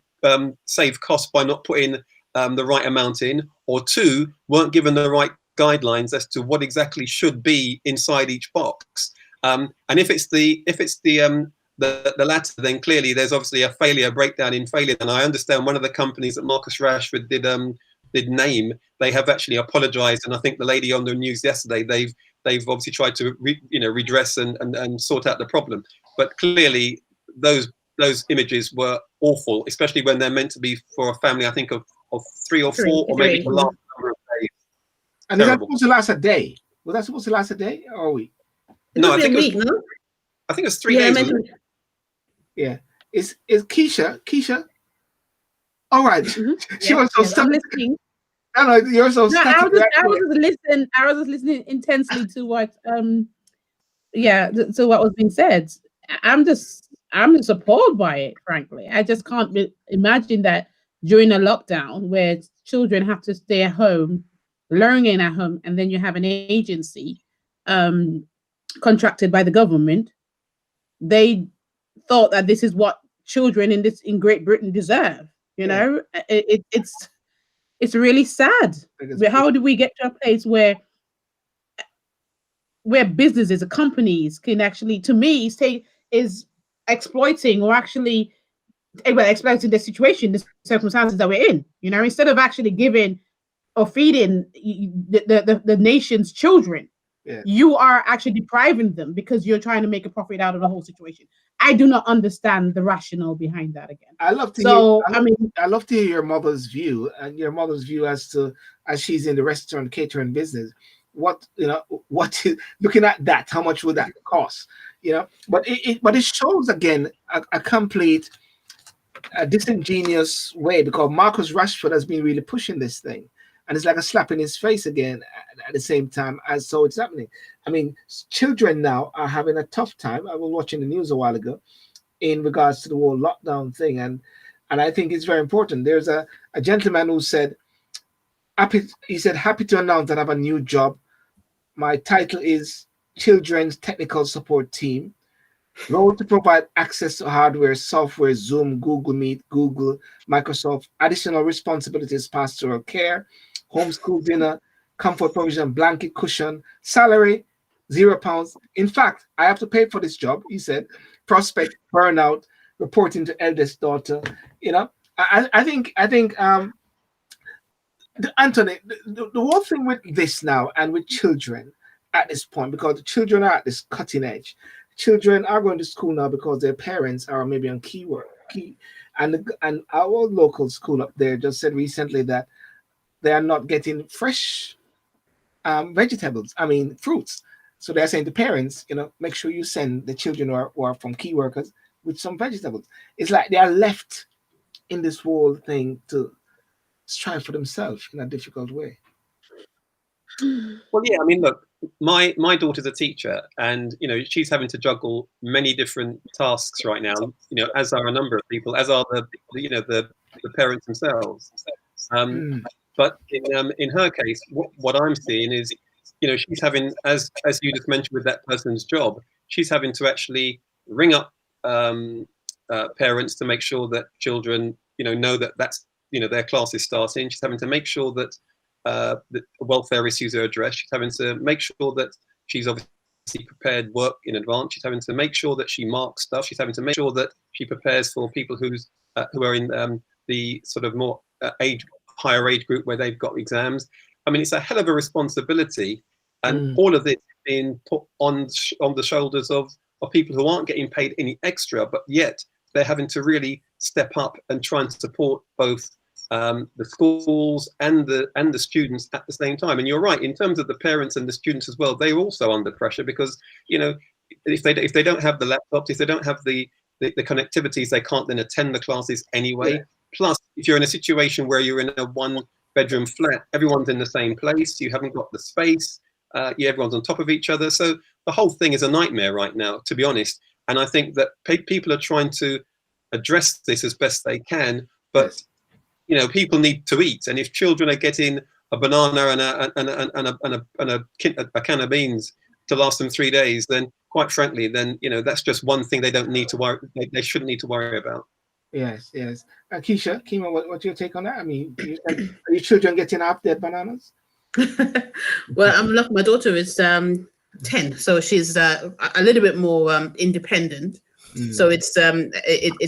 save costs by not putting the right amount in, or two, weren't given the right guidelines as to what exactly should be inside each box. And if it's the latter, then clearly there's obviously a breakdown in failure. And I understand one of the companies that Marcus Rashford did name, they have actually apologized, and I think the lady on the news yesterday, they've obviously tried to redress and sort out the problem. But clearly those images were awful, especially when they're meant to be for a family, I think of 3 or 4, or maybe the last number of days.
And is that supposed to last a day? Was that supposed to last a day or a week?
No, I think it was 3 days.
Yeah. Is Keisha? All right. She was so stuck. I know you're so stuck.
I was just listening intensely to what to what was being said. I'm just appalled by it, frankly. I just can't imagine that during a lockdown where children have to stay at home, learning at home, and then you have an agency contracted by the government. They thought that this is what children in Great Britain deserve. You know, it's really sad. How do we get to a place where businesses or companies can actually, to me, say is exploiting or actually exploiting the situation, the circumstances that we're in? You know, instead of actually giving or feeding the nation's children, you are actually depriving them because you're trying to make a profit out of the whole situation. I do not understand the rationale behind that again.
I love to hear your mother's view, and your mother's view as she's in the restaurant catering business. What looking at that, how much would that cost? You know, but it shows again a complete disingenuous way, because Marcus Rashford has been really pushing this thing. And it's like a slap in his face again at the same time as so it's happening. I mean, children now are having a tough time. I was watching the news a while ago in regards to the whole lockdown thing. And I think it's very important. There's a gentleman who said, happy to announce that I have a new job. My title is Children's Technical Support Team. Role to provide access to hardware, software, Zoom, Google Meet, Google, Microsoft. Additional responsibilities, pastoral care, homeschool dinner, comfort provision, blanket, cushion. Salary, £0. In fact, I have to pay for this job, he said. Prospect, burnout, reporting to eldest daughter. You know, I think Anthony, the whole thing with this now and with children at this point, because the children are at this cutting edge. Children are going to school now because their parents are maybe on and our local school up there just said recently that they are not getting fresh vegetables. I mean fruits. So they're saying to parents, you know, make sure you send the children who are from key workers with some vegetables. It's like they are left in this whole thing to strive for themselves in a difficult way.
Well, yeah, I mean, look, my daughter's a teacher, and she's having to juggle many different tasks right now. As are a number of people, as are the parents themselves. But in her case, what I'm seeing is, she's having, as you just mentioned with that person's job, she's having to actually ring up parents to make sure that children, know that that's their class is starting. She's having to make sure that the welfare issues are addressed. She's having to make sure that she's obviously prepared work in advance. She's having to make sure that she marks stuff. She's having to make sure that she prepares for people who are in the sort of more higher age group where they've got exams. I mean, it's a hell of a responsibility, and all of this being put on the shoulders of people who aren't getting paid any extra, but yet they're having to really step up and try and support both the schools and the students at the same time. And you're right, in terms of the parents and the students as well, they're also under pressure because if they don't have the laptops, if they don't have the connectivities, they can't then attend the classes anyway. Yeah. Plus, if you're in a situation where you're in a one-bedroom flat, everyone's in the same place, you haven't got the space, everyone's on top of each other. So the whole thing is a nightmare right now, to be honest. And I think that people are trying to address this as best they can, but people need to eat, and if children are getting a banana and a can of beans to last them 3 days, then quite frankly, then that's just one thing they don't need to worry. They shouldn't need to worry about.
Yes. Keima, what's your take on that? I mean, are your children getting half their bananas?
Well, look, my daughter is 10, so she's a little bit more independent. So it's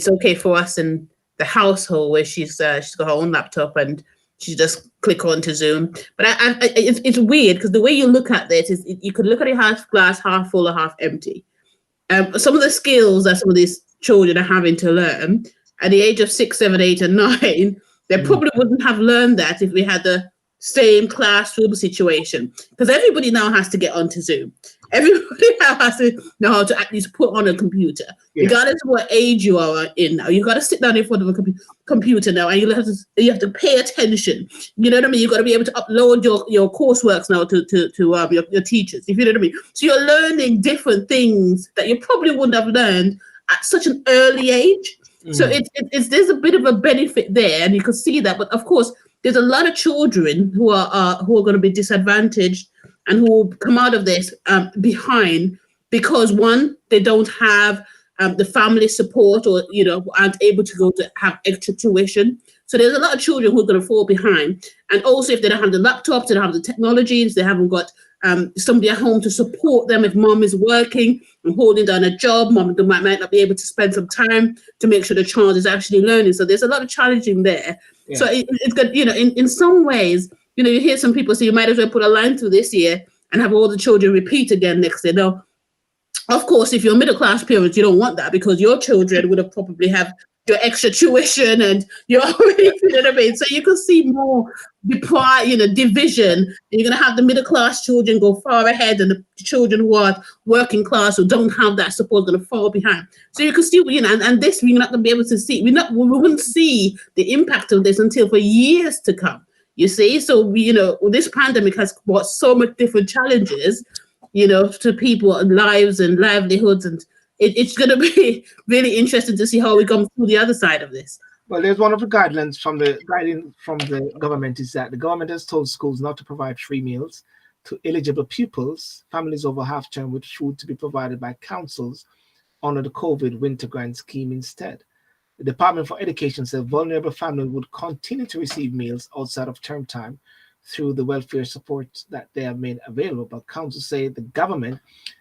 okay for us in the household where she's got her own laptop and she just click on to Zoom. But it's weird because the way you look at this is you could look at it glass half full or half empty. Some of the skills that some of these children are having to learn at the age of 6, 7, 8, and 9, they probably wouldn't have learned that if we had the same classroom situation, because everybody now has to get onto Zoom. Everybody now has to know how to at least put on a computer, regardless of what age you are in now. You've got to sit down in front of a computer now, and you have to pay attention. You know what I mean? You've got to be able to upload your courseworks now to your teachers. If you know what I mean. So you're learning different things that you probably wouldn't have learned at such an early age. So there's a bit of a benefit there, and you can see that. But of course, there's a lot of children who are going to be disadvantaged and who will come out of this behind because, one, they don't have the family support or aren't able to go to have extra tuition. So there's a lot of children who are going to fall behind. And also, if they don't have the laptops, they don't have the technologies, they haven't got somebody at home to support them. If mom is working and holding down a job, mom might not be able to spend some time to make sure the child is actually learning. So there's a lot of challenging there. Yeah. So it's good, in some ways, you hear some people say you might as well put a line through this year and have all the children repeat again next year. No, of course, if you're middle class parents, you don't want that because your children would have probably have your extra tuition and you're already, you know what I mean? So you can see more division. You're going to have the middle class children go far ahead and the children who are working class who don't have that support are going to fall behind. So you can see, and this we're not going to be able to see. We wouldn't see the impact of this until for years to come. You see, so this pandemic has brought so much different challenges, to people and lives and livelihoods, and it's going to be really interesting to see how we come through the other side of this.
Well, there's one of the guidelines from the government is that the government has told schools not to provide free meals to eligible pupils, families over half term, with food to be provided by councils under the COVID winter grant scheme instead. The Department for Education said vulnerable families would continue to receive meals outside of term time through the welfare support that they have made available. But councils say the government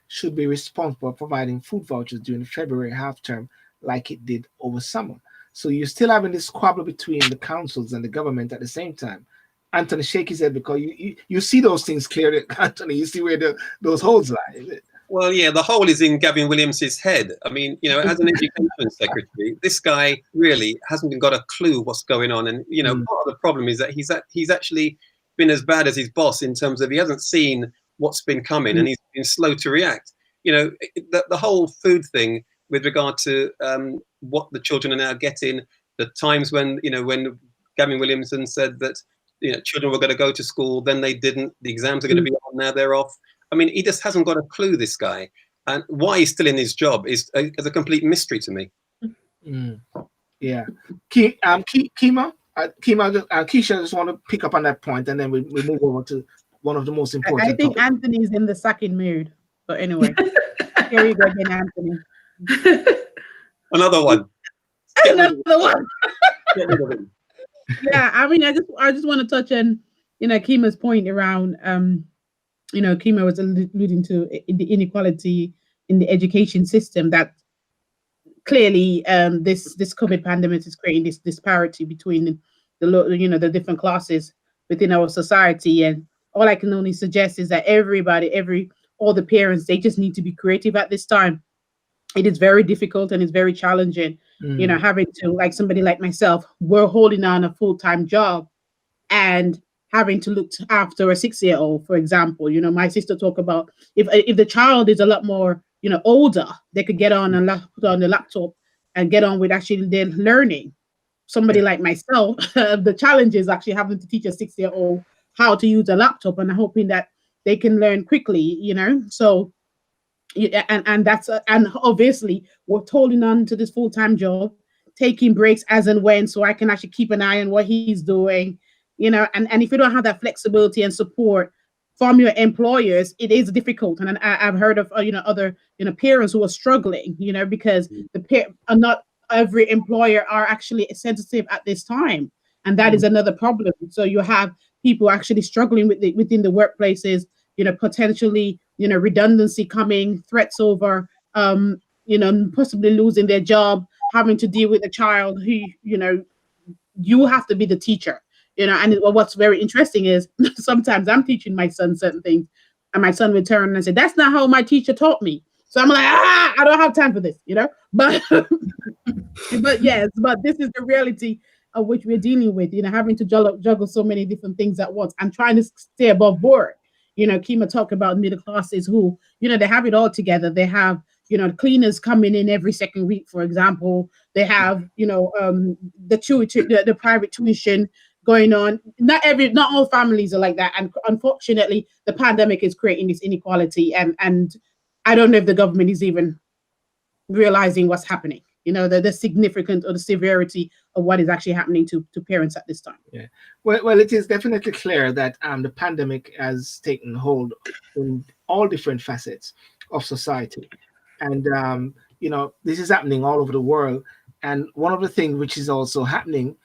should be responsible for providing food vouchers during February half term like it did over summer. So you're still having this squabble between the councils and the government at the same time. Anthony, shake his head because you see those things clearly, Anthony. You see where those holes lie, is it?
Well, yeah, the hole is in Gavin Williams's head. I mean, as an education secretary, this guy really hasn't got a clue what's going on. And, part of the problem is that he's actually been as bad as his boss in terms of he hasn't seen what's been coming and he's been slow to react. The whole food thing with regard to what the children are now getting. The times when when Gavin Williamson said that children were going to go to school, then they didn't. The exams are going to be on, now they're off. I mean, he just hasn't got a clue, this guy, and why he's still in his job is a complete mystery to me.
Yeah, Keima, Keisha, just want to pick up on that point, and then we move over to one of the most important.
I think Anthony's in the sacking mood, but anyway, here you go again, Anthony.
Another one.
Another one. Yeah, I mean, I just want to touch on Keima's point around Keima was alluding to the inequality in the education system, that clearly this COVID pandemic is creating this disparity between the different classes within our society. And all I can only suggest is that all the parents, they just need to be creative at this time. It is very difficult and it's very challenging, having to, like somebody like myself, we're holding on a full-time job and having to look after a 6-year-old, for example. My sister talk about if the child is a lot more, older, they could get on and put on the laptop and get on with actually their learning. Somebody like myself, the challenge is actually having to teach a 6-year-old how to use a laptop and hoping that they can learn quickly, So, and that's and obviously we're holding on to this full-time job, taking breaks as and when, so I can actually keep an eye on what he's doing, and if you don't have that flexibility and support from your employers, it is difficult. And I've heard of other parents who are struggling, because not every employer are actually sensitive at this time, and that is another problem. So you have people actually struggling within the workplaces, potentially redundancy coming, threats over possibly losing their job, having to deal with a child who you have to be the teacher. And what's very interesting is sometimes I'm teaching my son certain things, and my son will turn and say, "That's not how my teacher taught me." So I'm like, I don't have time for this, But but this is the reality of which we're dealing with, having to juggle so many different things at once and trying to stay above board. Keima talked about middle classes who, they have it all together. They have, cleaners coming in every second week, for example. They have, the private tuition going on. Not all families are like that. And unfortunately, the pandemic is creating this inequality. And I don't know if the government is even realizing what's happening, the significance or the severity of what is actually happening to parents at this time.
Yeah. Well, it is definitely clear that the pandemic has taken hold in all different facets of society. And, this is happening all over the world. And one of the things which is also happening,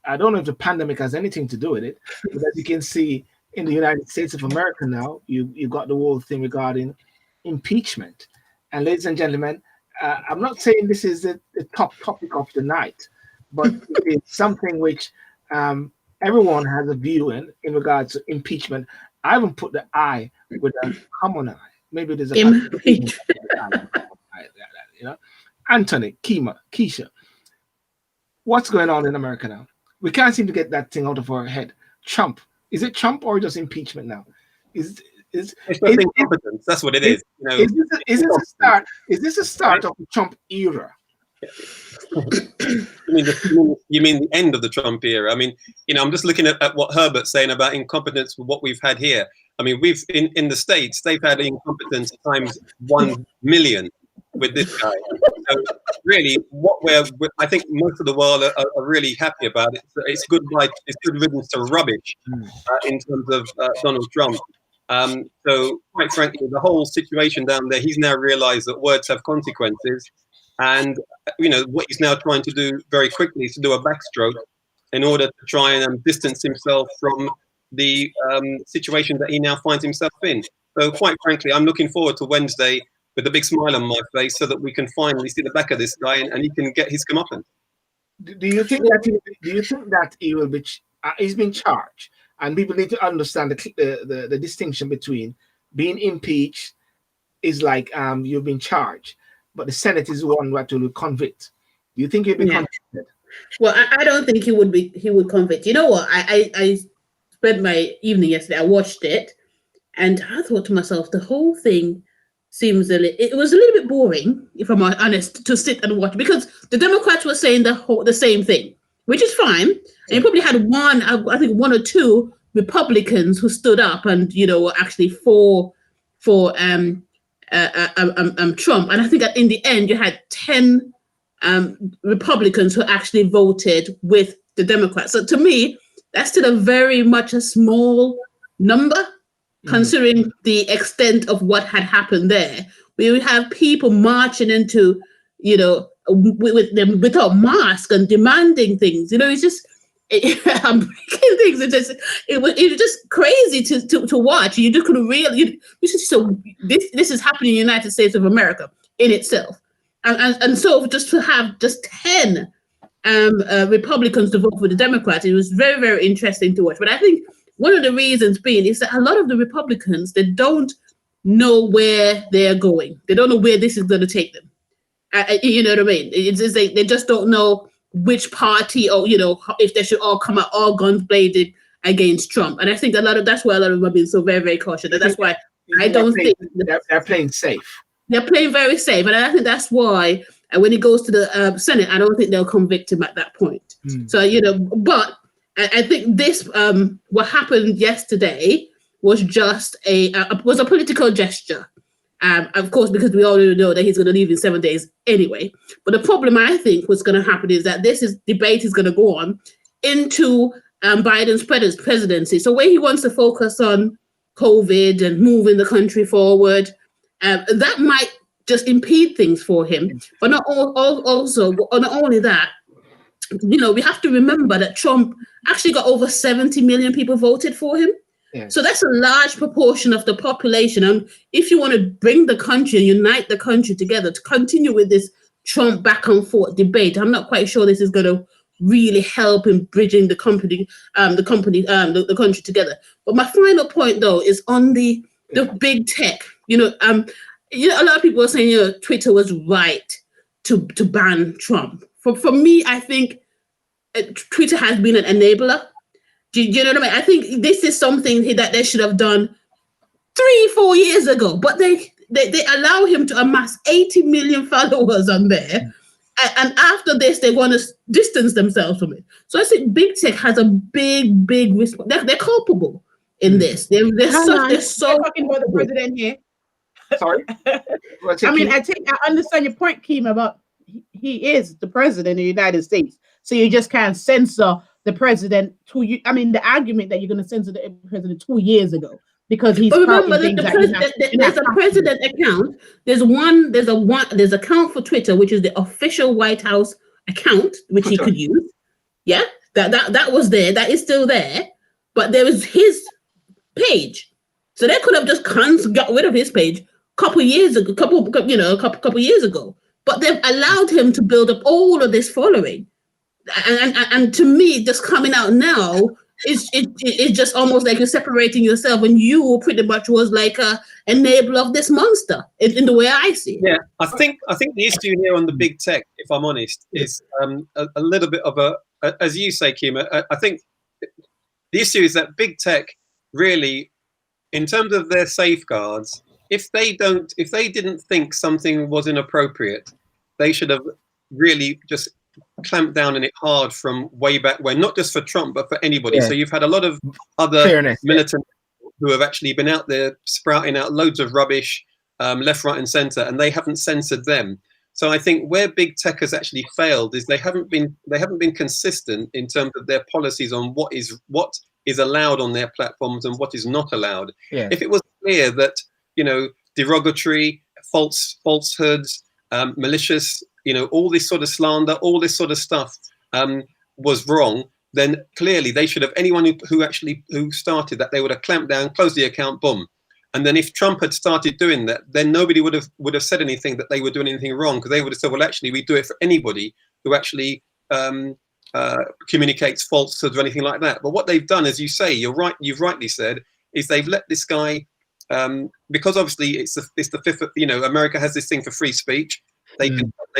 I don't know if the pandemic has anything to do with it, but as you can see in the United States of America now, you've got the whole thing regarding impeachment. And ladies and gentlemen, I'm not saying this is the top topic of the night, but it's something which everyone has a view in regards to impeachment. I haven't put the I with a common I. Maybe there's a Anthony, Keisha, what's going on in America now? We can't seem to get that thing out of our head. Trump. Is it Trump or just impeachment now? It's
incompetence. That's what it is.
Is this a start of the Trump era?
You mean the end of the Trump era? I mean, I'm just looking at what Herbert's saying about incompetence with what we've had here. I mean, we've in the States, they've had incompetence times 1 million with this guy. So really, I think most of the world are really happy about it. It's good riddance to rubbish in terms of Donald Trump. So quite frankly, the whole situation down there, he's now realized that words have consequences. And, what he's now trying to do very quickly is to do a backstroke in order to try and distance himself from the situation that he now finds himself in. So quite frankly, I'm looking forward to Wednesday with a big smile on my face so that we can finally see the back of this guy and he can get his comeuppance.
Do you think that he will be? He's been charged, and people need to understand the distinction between being impeached is like you've been charged, but the Senate is the one that will convict. Do you think he'll be convicted?
Well, I don't think he would convict. You know what? I spent my evening yesterday. I watched it, and I thought to myself, the whole thing it was a little bit boring, if I'm honest, to sit and watch, because the Democrats were saying the same thing, which is fine. And you probably had I think one or two Republicans who stood up and were actually for Trump. And I think that in the end you had 10 Republicans who actually voted with the Democrats. So to me, that's still very much a small number, considering the extent of what had happened there. We would have people marching into, with them without masks and demanding things. It's just I'm breaking things. It was just crazy to watch. You just couldn't really. This is happening in the United States of America in itself, and so just to have just 10 Republicans to vote for the Democrats, it was very, very interesting to watch. But I think one of the reasons being is that a lot of the Republicans, they don't know where they're going. They don't know where this is going to take them. You know what I mean? It's they just don't know which party, or if they should all come out all guns blazing against Trump. And I think that's why a lot of them are being so very, very cautious. And that's why I don't think
they're playing safe.
They're playing very safe, and I think that's why when it goes to the Senate, I don't think they'll convict him at that point. So but I think this what happened yesterday was just a political gesture. Of course, because we already know that he's going to leave in 7 days anyway. But the problem I think what's going to happen is that debate is going to go on into Biden's presidency. So where he wants to focus on COVID and moving the country forward, that might just impede things for him. But not only that, we have to remember that Trump actually got over 70 million people voted for him.
Yes.
So that's a large proportion of the population. And if you want to bring the country and unite the country together to continue with this Trump back and forth debate, I'm not quite sure this is going to really help in bridging the country together. But my final point, though, is on the big tech. A lot of people are saying Twitter was right to ban Trump. For me, I think Twitter has been an enabler. Do you know what I mean? I think this is something that they should have done 3-4 years ago, but they allow him to amass 80 million followers on there. And after this, they want to distance themselves from it. So I think big tech has a big, big risk. They're culpable in this. They're so
talking about the president here.
Sorry.
I understand your point, Keima, about he is the president of the United States. So you just can't censor the president the argument that you're going to censor the president 2 years ago because he's.
But remember, there's a president account. There's account for Twitter, which is the official White House account, which he could use. Yeah, that was there. That is still there. But there was his page, so they could have just got rid of his page a couple years ago. Couple years ago. But they've allowed him to build up all of this following. And to me, just coming out now it's just almost like you're separating yourself, and you pretty much was like a enabler of this monster in the way I see it.
Yeah, I think the issue here on the big tech, if I'm honest, is a little bit of as you say, Keima. I think the issue is that big tech really, in terms of their safeguards, if they didn't think something was inappropriate, they should have really just clamped down on it hard from way back when, not just for Trump, but for anybody. Yeah. So you've had a lot of other militants who have actually been out there sprouting out loads of rubbish, left, right, and center, and they haven't censored them. So I think where big tech has actually failed is they haven't been consistent in terms of their policies on what is allowed on their platforms and what is not allowed. Yeah. If it was clear that derogatory, falsehoods, malicious, all this sort of slander, all this sort of stuff was wrong, then clearly they should have, anyone who started that, they would have clamped down, closed the account, boom. And then if Trump had started doing that, then nobody would have said anything that they were doing anything wrong, because they would have said, well, actually, we do it for anybody who actually communicates falsehoods or anything like that. But what they've done, as you say, you've rightly said, is they've let this guy, because obviously it's the fifth, America has this thing for free speech. They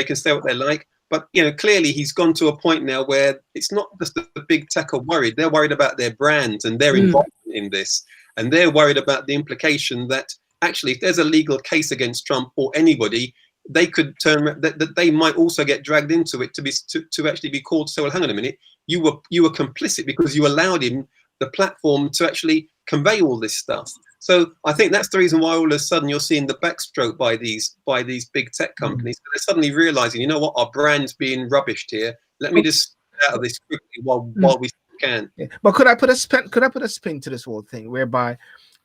can say what they like, but clearly he's gone to a point now where it's not just the big tech are worried; they're worried about their brand and their involvement in this, and they're worried about the implication that actually, if there's a legal case against Trump or anybody, they could turn that they might also get dragged into it to actually be called. So, well, hang on a minute, you were complicit because you allowed him the platform to actually convey all this stuff. So I think that's the reason why all of a sudden you're seeing the backstroke by these big tech companies. They're suddenly realizing, you know what, our brand's being rubbished here. Let me just get out of this quickly while we can.
Yeah. But could I put a spin to this whole thing, whereby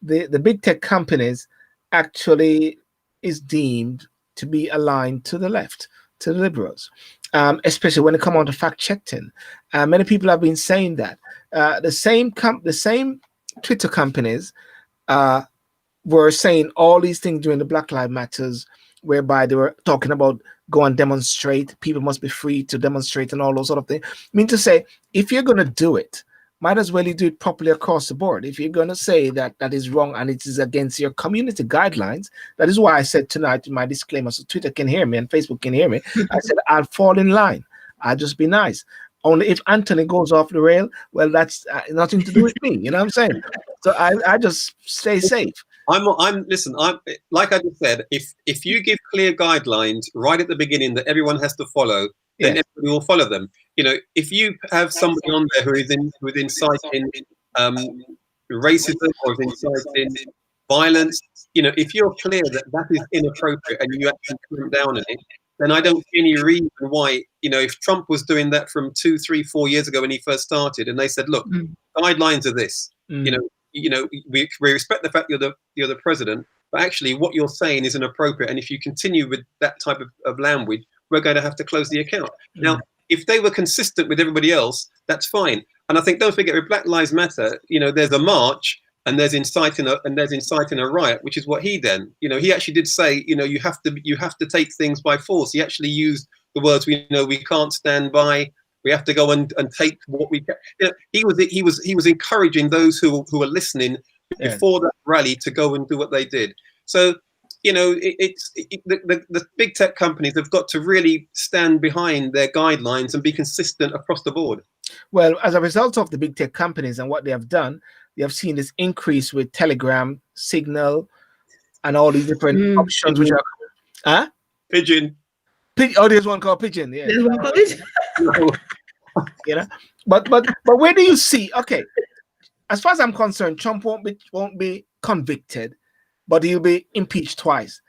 the big tech companies actually is deemed to be aligned to the left, to the liberals, especially when it comes on to fact checking. Many people have been saying that the same Twitter companies were saying all these things during the Black Lives Matters, whereby they were talking about go and demonstrate, people must be free to demonstrate and all those sort of things. I mean to say, if you're going to do it, might as well you do it properly across the board. If you're going to say that is wrong and it is against your community guidelines, that is why I said tonight in my disclaimer, so Twitter can hear me and Facebook can hear me, I said I'll fall in line. I'll just be nice. Only if Anthony goes off the rail, well, that's nothing to do with me. You know what I'm saying? So I just stay safe.
Listen, like I just said, if you give clear guidelines right at the beginning that everyone has to follow, then everybody will follow them. You know, if you have somebody on there who is inciting racism or is inciting violence, you know, if you're clear that is inappropriate and you actually clamp down on it, then I don't see any reason why, you know, if Trump was doing that from 2, 3, 4 years ago when he first started, and they said, look, guidelines are this, you know, we respect the fact you're the president, but actually what you're saying is inappropriate. And if you continue with that type of language, we're going to have to close the account. Now, if they were consistent with everybody else, that's fine. And I think, don't forget, with Black Lives Matter, you know, there's a march and there's inciting a riot, which is what he then, you know, he actually did say, you know, you have to take things by force. He actually used the words, we can't stand by. We have to go and take what we can. You know, he was encouraging those who were listening before that rally to go and do what they did. So, you know, the big tech companies have got to really stand behind their guidelines and be consistent across the board. Well,
as a result of the big tech companies and what they have done, they have seen this increase with Telegram, Signal, and all these different options, which are
Pigeon.
Oh, there's one called Pigeon. Yeah.
There's one called Pigeon.
You know, but where do you see? Okay, as far as I'm concerned, Trump won't be convicted, but he'll be impeached twice.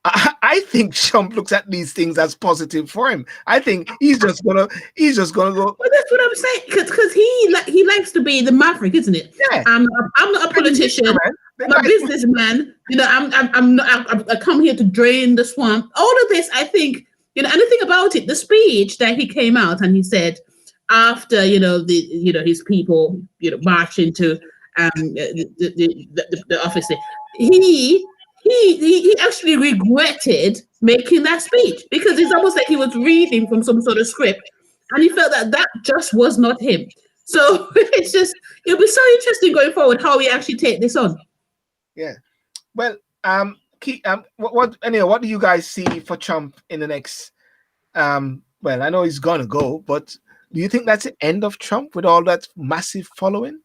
I think Trump looks at these things as positive for him. I think he's just gonna go.
Well, that's what I'm saying, because he likes to be the maverick, isn't it?
Yeah.
I'm not a politician. I'm a businessman. You know, I come here to drain the swamp. All of this, I think. You know, and the thing about it, the speech that he came out and he said after, you know, his people, you know, march into the office, he actually regretted making that speech, because it's almost like he was reading from some sort of script, and he felt that just was not him. So it'll be so interesting going forward how we actually take this on.
Yeah. Well, what do you guys see for Trump in the next well, I know he's gonna go, but do you think that's the end of Trump with all that massive following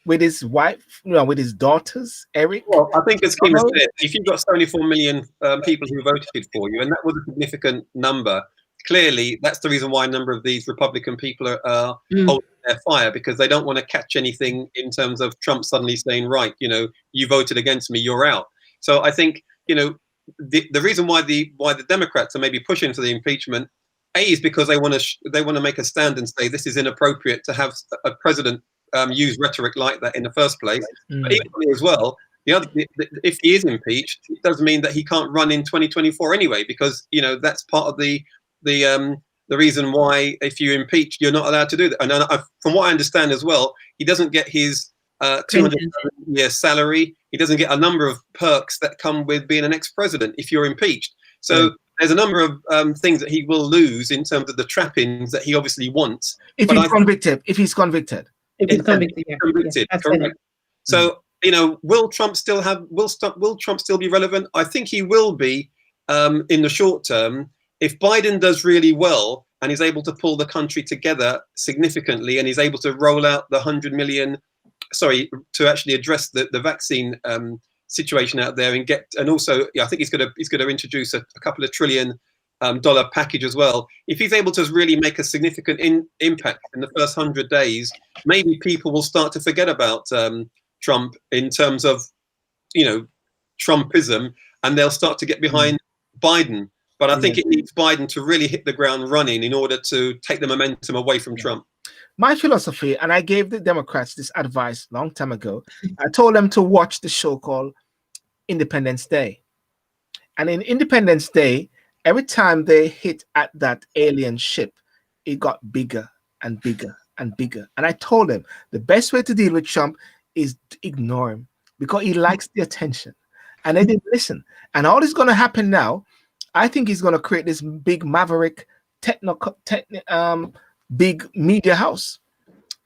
with his wife, you know, with his daughters, Eric?
Well, I think as Keima said, if you've got 74 million people who voted for you, and that was a significant number, clearly that's the reason why a number of these Republican people are holding their fire, because they don't want to catch anything in terms of Trump suddenly saying, right, you know, you voted against me, you're out. So I think, you know, the reason why the Democrats are maybe pushing for the impeachment, is because they want to make a stand and say this is inappropriate to have a president use rhetoric like that in the first place. But equally as well, if he is impeached, it does mean that he can't run in 2024 anyway, because, you know, that's part of the reason why if you impeach, you're not allowed to do that. And from what I understand as well, he doesn't get his 200-year salary. He doesn't get a number of perks that come with being an ex-president if you're impeached. So there's a number of things that he will lose in terms of the trappings that he obviously wants.
If he's convicted.
If he's convicted,
correct. So, you know, will Trump still be relevant? I think he will be in the short term. If Biden does really well and is able to pull the country together significantly, and he's able to roll out the 100 million, to actually address the vaccine situation out there and also I think he's going to introduce a couple of $1 trillion package as well. If he's able to really make a significant impact in the first 100 days, maybe people will start to forget about Trump in terms of, Trumpism, and they'll start to get behind Biden. But I think it needs Biden to really hit the ground running in order to take the momentum away from Trump.
My philosophy, and I gave the Democrats this advice a long time ago, I told them to watch the show called Independence Day. And in Independence Day, every time they hit at that alien ship, it got bigger and bigger and bigger. And I told them the best way to deal with Trump is to ignore him because he likes the attention. And they didn't listen. And all is going to happen now, I think he's going to create this big maverick big media house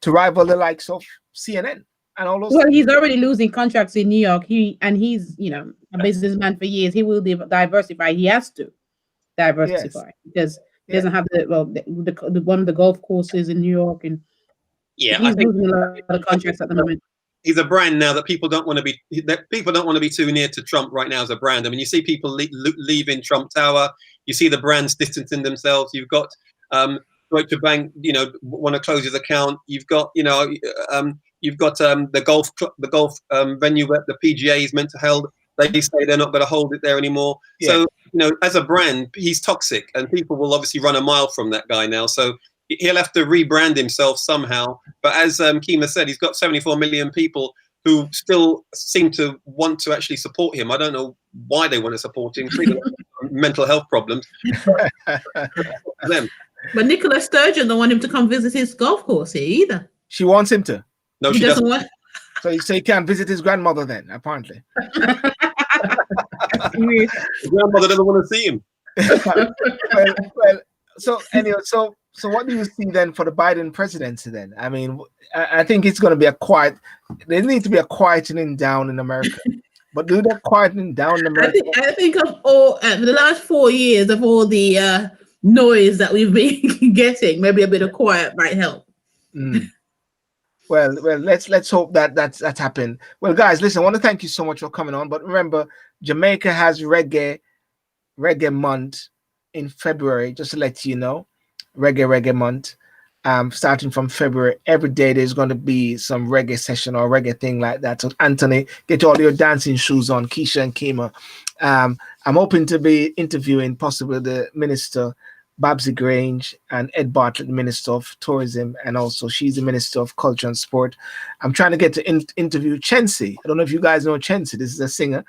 to rival the likes of CNN and all those.
Well, he's already losing contracts in New York. He's a businessman for years. He will diversify. He has to diversify because he doesn't have the one of the golf courses in New York, and
he's
losing a lot of contracts at the moment.
He's a brand now that people don't want to be too near to Trump right now as a brand. I mean, you see people leaving Trump Tower. You see the brands distancing themselves. You've got Deutsche Bank, want to close his account. You've got, the golf venue where the PGA is meant to hold. They say they're not going to hold it there anymore. Yeah. So, as a brand, he's toxic, and people will obviously run a mile from that guy now. So he'll have to rebrand himself somehow. But as Keima said, he's got 74 million people who still seem to want to actually support him. I don't know why they want to support him. Mental health problems.
But Nicola Sturgeon don't want him to come visit his golf course here either.
She wants him to.
No, she doesn't want.
So he can't visit his grandmother then, apparently.
His grandmother doesn't want to see him.
well, so anyway, so what do you see then for the Biden presidency then? I mean, I think it's going to be there needs to be a quietening down in America. But do that quietening down in America?
I think of all the last 4 years of all the noise that we've been getting, maybe a bit of quiet might help.
Well, let's hope that's happened. Well, guys, listen, I want to thank you so much for coming on. But remember, Jamaica has reggae month in February, just to let you know. Reggae month. Starting from February, every day there's going to be some reggae session or reggae thing like that. So Anthony, get all your dancing shoes on, Keisha and Keima. I'm hoping to be interviewing possibly the Minister Babsy Grange and Ed Bartlett, Minister of Tourism, and also she's the Minister of Culture and Sport. I'm trying to get to interview Chency. I don't know if you guys know Chency. This is a singer,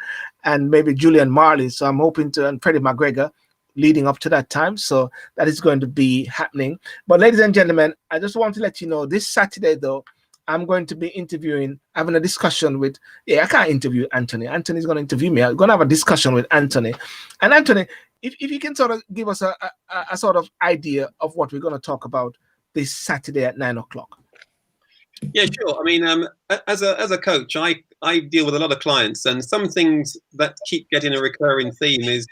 and maybe Julian Marley. So I'm hoping to, and Freddie McGregor, leading up to that time. So that is going to be happening. But ladies and gentlemen, I just want to let you know this Saturday, though, I'm going to be having a discussion with, I can't interview Anthony. Anthony's going to interview me. I'm going to have a discussion with Anthony. And Anthony, if you can sort of give us a sort of idea of what we're going to talk about this Saturday at 9 o'clock.
Yeah, sure. I mean, as a coach, I deal with a lot of clients, and some things that keep getting a recurring theme is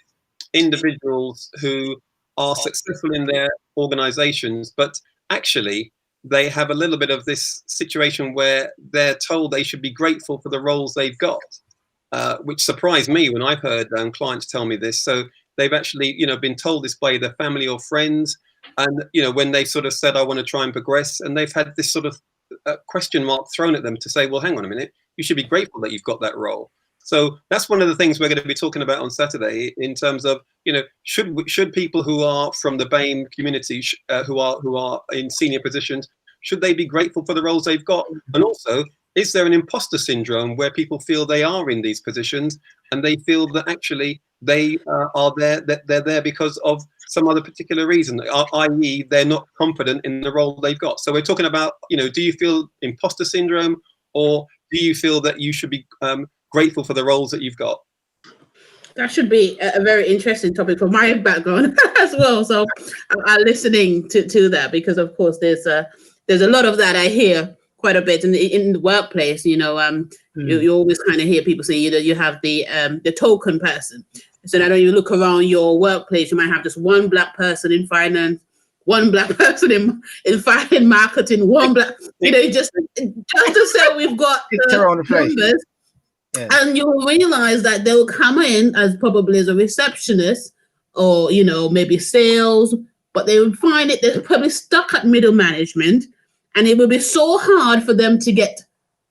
individuals who are successful in their organizations, but actually they have a little bit of this situation where they're told they should be grateful for the roles they've got, which surprised me when I've heard clients tell me this. So they've actually, been told this by their family or friends, and when they sort of said, I want to try and progress, and they've had this sort of question mark thrown at them to say, well, hang on a minute, you should be grateful that you've got that role. So that's one of the things we're going to be talking about on Saturday in terms of, should people who are from the BAME community, who are in senior positions, should they be grateful for the roles they've got? And also, is there an imposter syndrome where people feel they are in these positions and they feel that actually they are there, that they're there because of some other particular reason, i.e. they're not confident in the role they've got? So we're talking about, do you feel imposter syndrome, or do you feel that you should be grateful for the roles that you've got?
That should be a very interesting topic for my background as well. So I'm listening to that because, of course, there's a lot of that I hear quite a bit in the workplace. You always kind of hear people say you have the token person. So now when you look around your workplace, you might have just one black person in finance, one black person in marketing, one black, just to say we've got numbers.
Yes.
And you will realize that they will come in as probably as a receptionist or, you know, maybe sales, but they will find it, they're probably stuck at middle management, and it will be so hard for them to get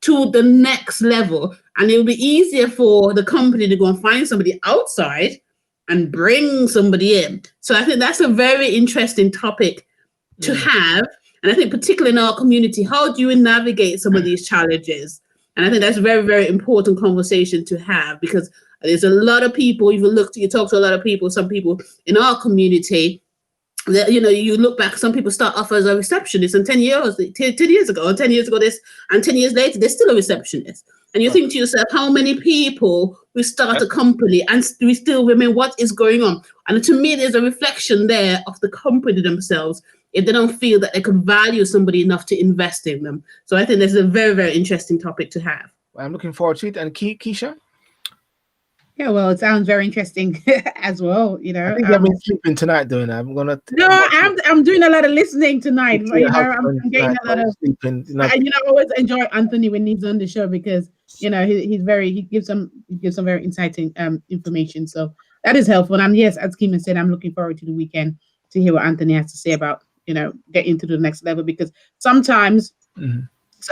to the next level. And it will be easier for the company to go and find somebody outside and bring somebody in. So I think that's a very interesting topic to have. And I think particularly in our community, how do you navigate some of these challenges? And I think that's a very, very important conversation to have, because there's a lot of people, you talk to a lot of people, some people in our community, that, you know, you look back, some people start off as a receptionist, and 10 years ago, and 10 years ago this, and 10 years later, they're still a receptionist. And you think to yourself, how many people will start a company and we still remain, what is going on? And to me, there's a reflection there of the company themselves, if they don't feel that they could value somebody enough to invest in them. So I think this is a very, very interesting topic to have.
Well, I'm looking forward to it. And Keisha?
Yeah, well, it sounds very interesting as well. You know,
I think I've been sleeping tonight doing that.
I'm doing a lot of listening tonight. You know, I'm getting a lot of
sleeping.
I always enjoy Anthony when he's on the show, because you know he gives some very exciting information. So that is helpful. And yes, as Keima said, I'm looking forward to the weekend to hear what Anthony has to say about, you know, getting to the next level, because sometimes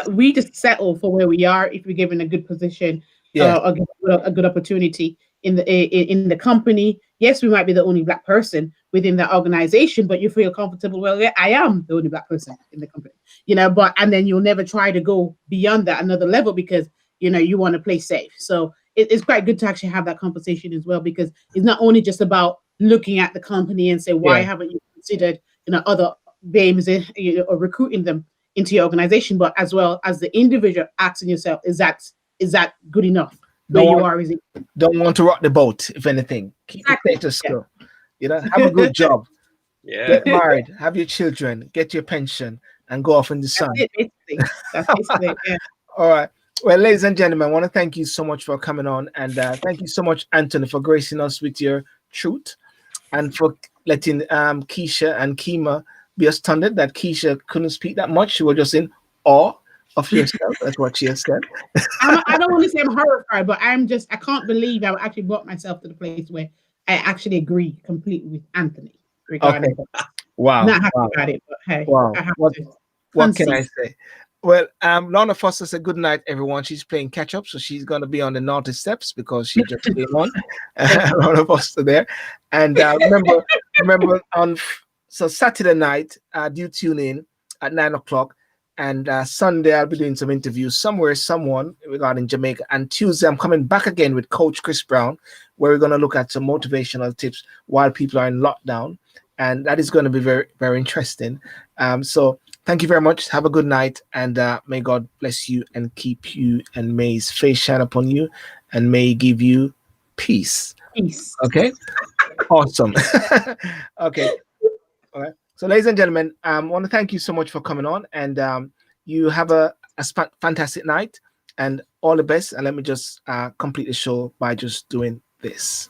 we just settle for where we are if we're given a good position. A good opportunity in the company. Yes, we might be the only Black person within the organization, but you feel comfortable. Well, yeah, I am the only Black person in the company, you know. And then you'll never try to go beyond that another level, because you know you want to play safe. So it's quite good to actually have that conversation as well, because it's not only just about looking at the company and say, why haven't you considered, you know, other names, you know, or recruiting them into your organization, but as well as the individual asking yourself, is that good enough? Don't
want to rock the boat, if anything. Keep the status quo. You know, have a good job. Get married, have your children, get your pension, and go off in the sun.
That's basically it.
All right. Well, ladies and gentlemen, I want to thank you so much for coming on, and thank you so much, Anthony, for gracing us with your truth, and for letting Keisha and Keima be astounded that Keisha couldn't speak that much. She was just in awe of yourself. That's what she has said.
I don't want to say I'm horrified, but I can't believe I actually brought myself to the place where I actually agree completely with Anthony regarding that.
Wow.
Not happy about it, but hey, I have to.
What can I say? Well, Lorna Foster said good night, everyone. She's playing catch up, so she's going to be on the naughty steps because she just came on. Lorna Foster there. And remember on Saturday night, do tune in at 9 o'clock. And Sunday, I'll be doing some interviews someone regarding Jamaica. And Tuesday, I'm coming back again with Coach Chris Brown, where we're going to look at some motivational tips while people are in lockdown. And that is going to be very, very interesting. So thank you very much. Have a good night. And may God bless you and keep you. And may his face shine upon you. And may he give you peace.
Peace.
Okay? Awesome. Okay. All right. So, ladies and gentlemen, I want to thank you so much for coming on, and you have a fantastic night and all the best. And let me just complete the show by just doing this.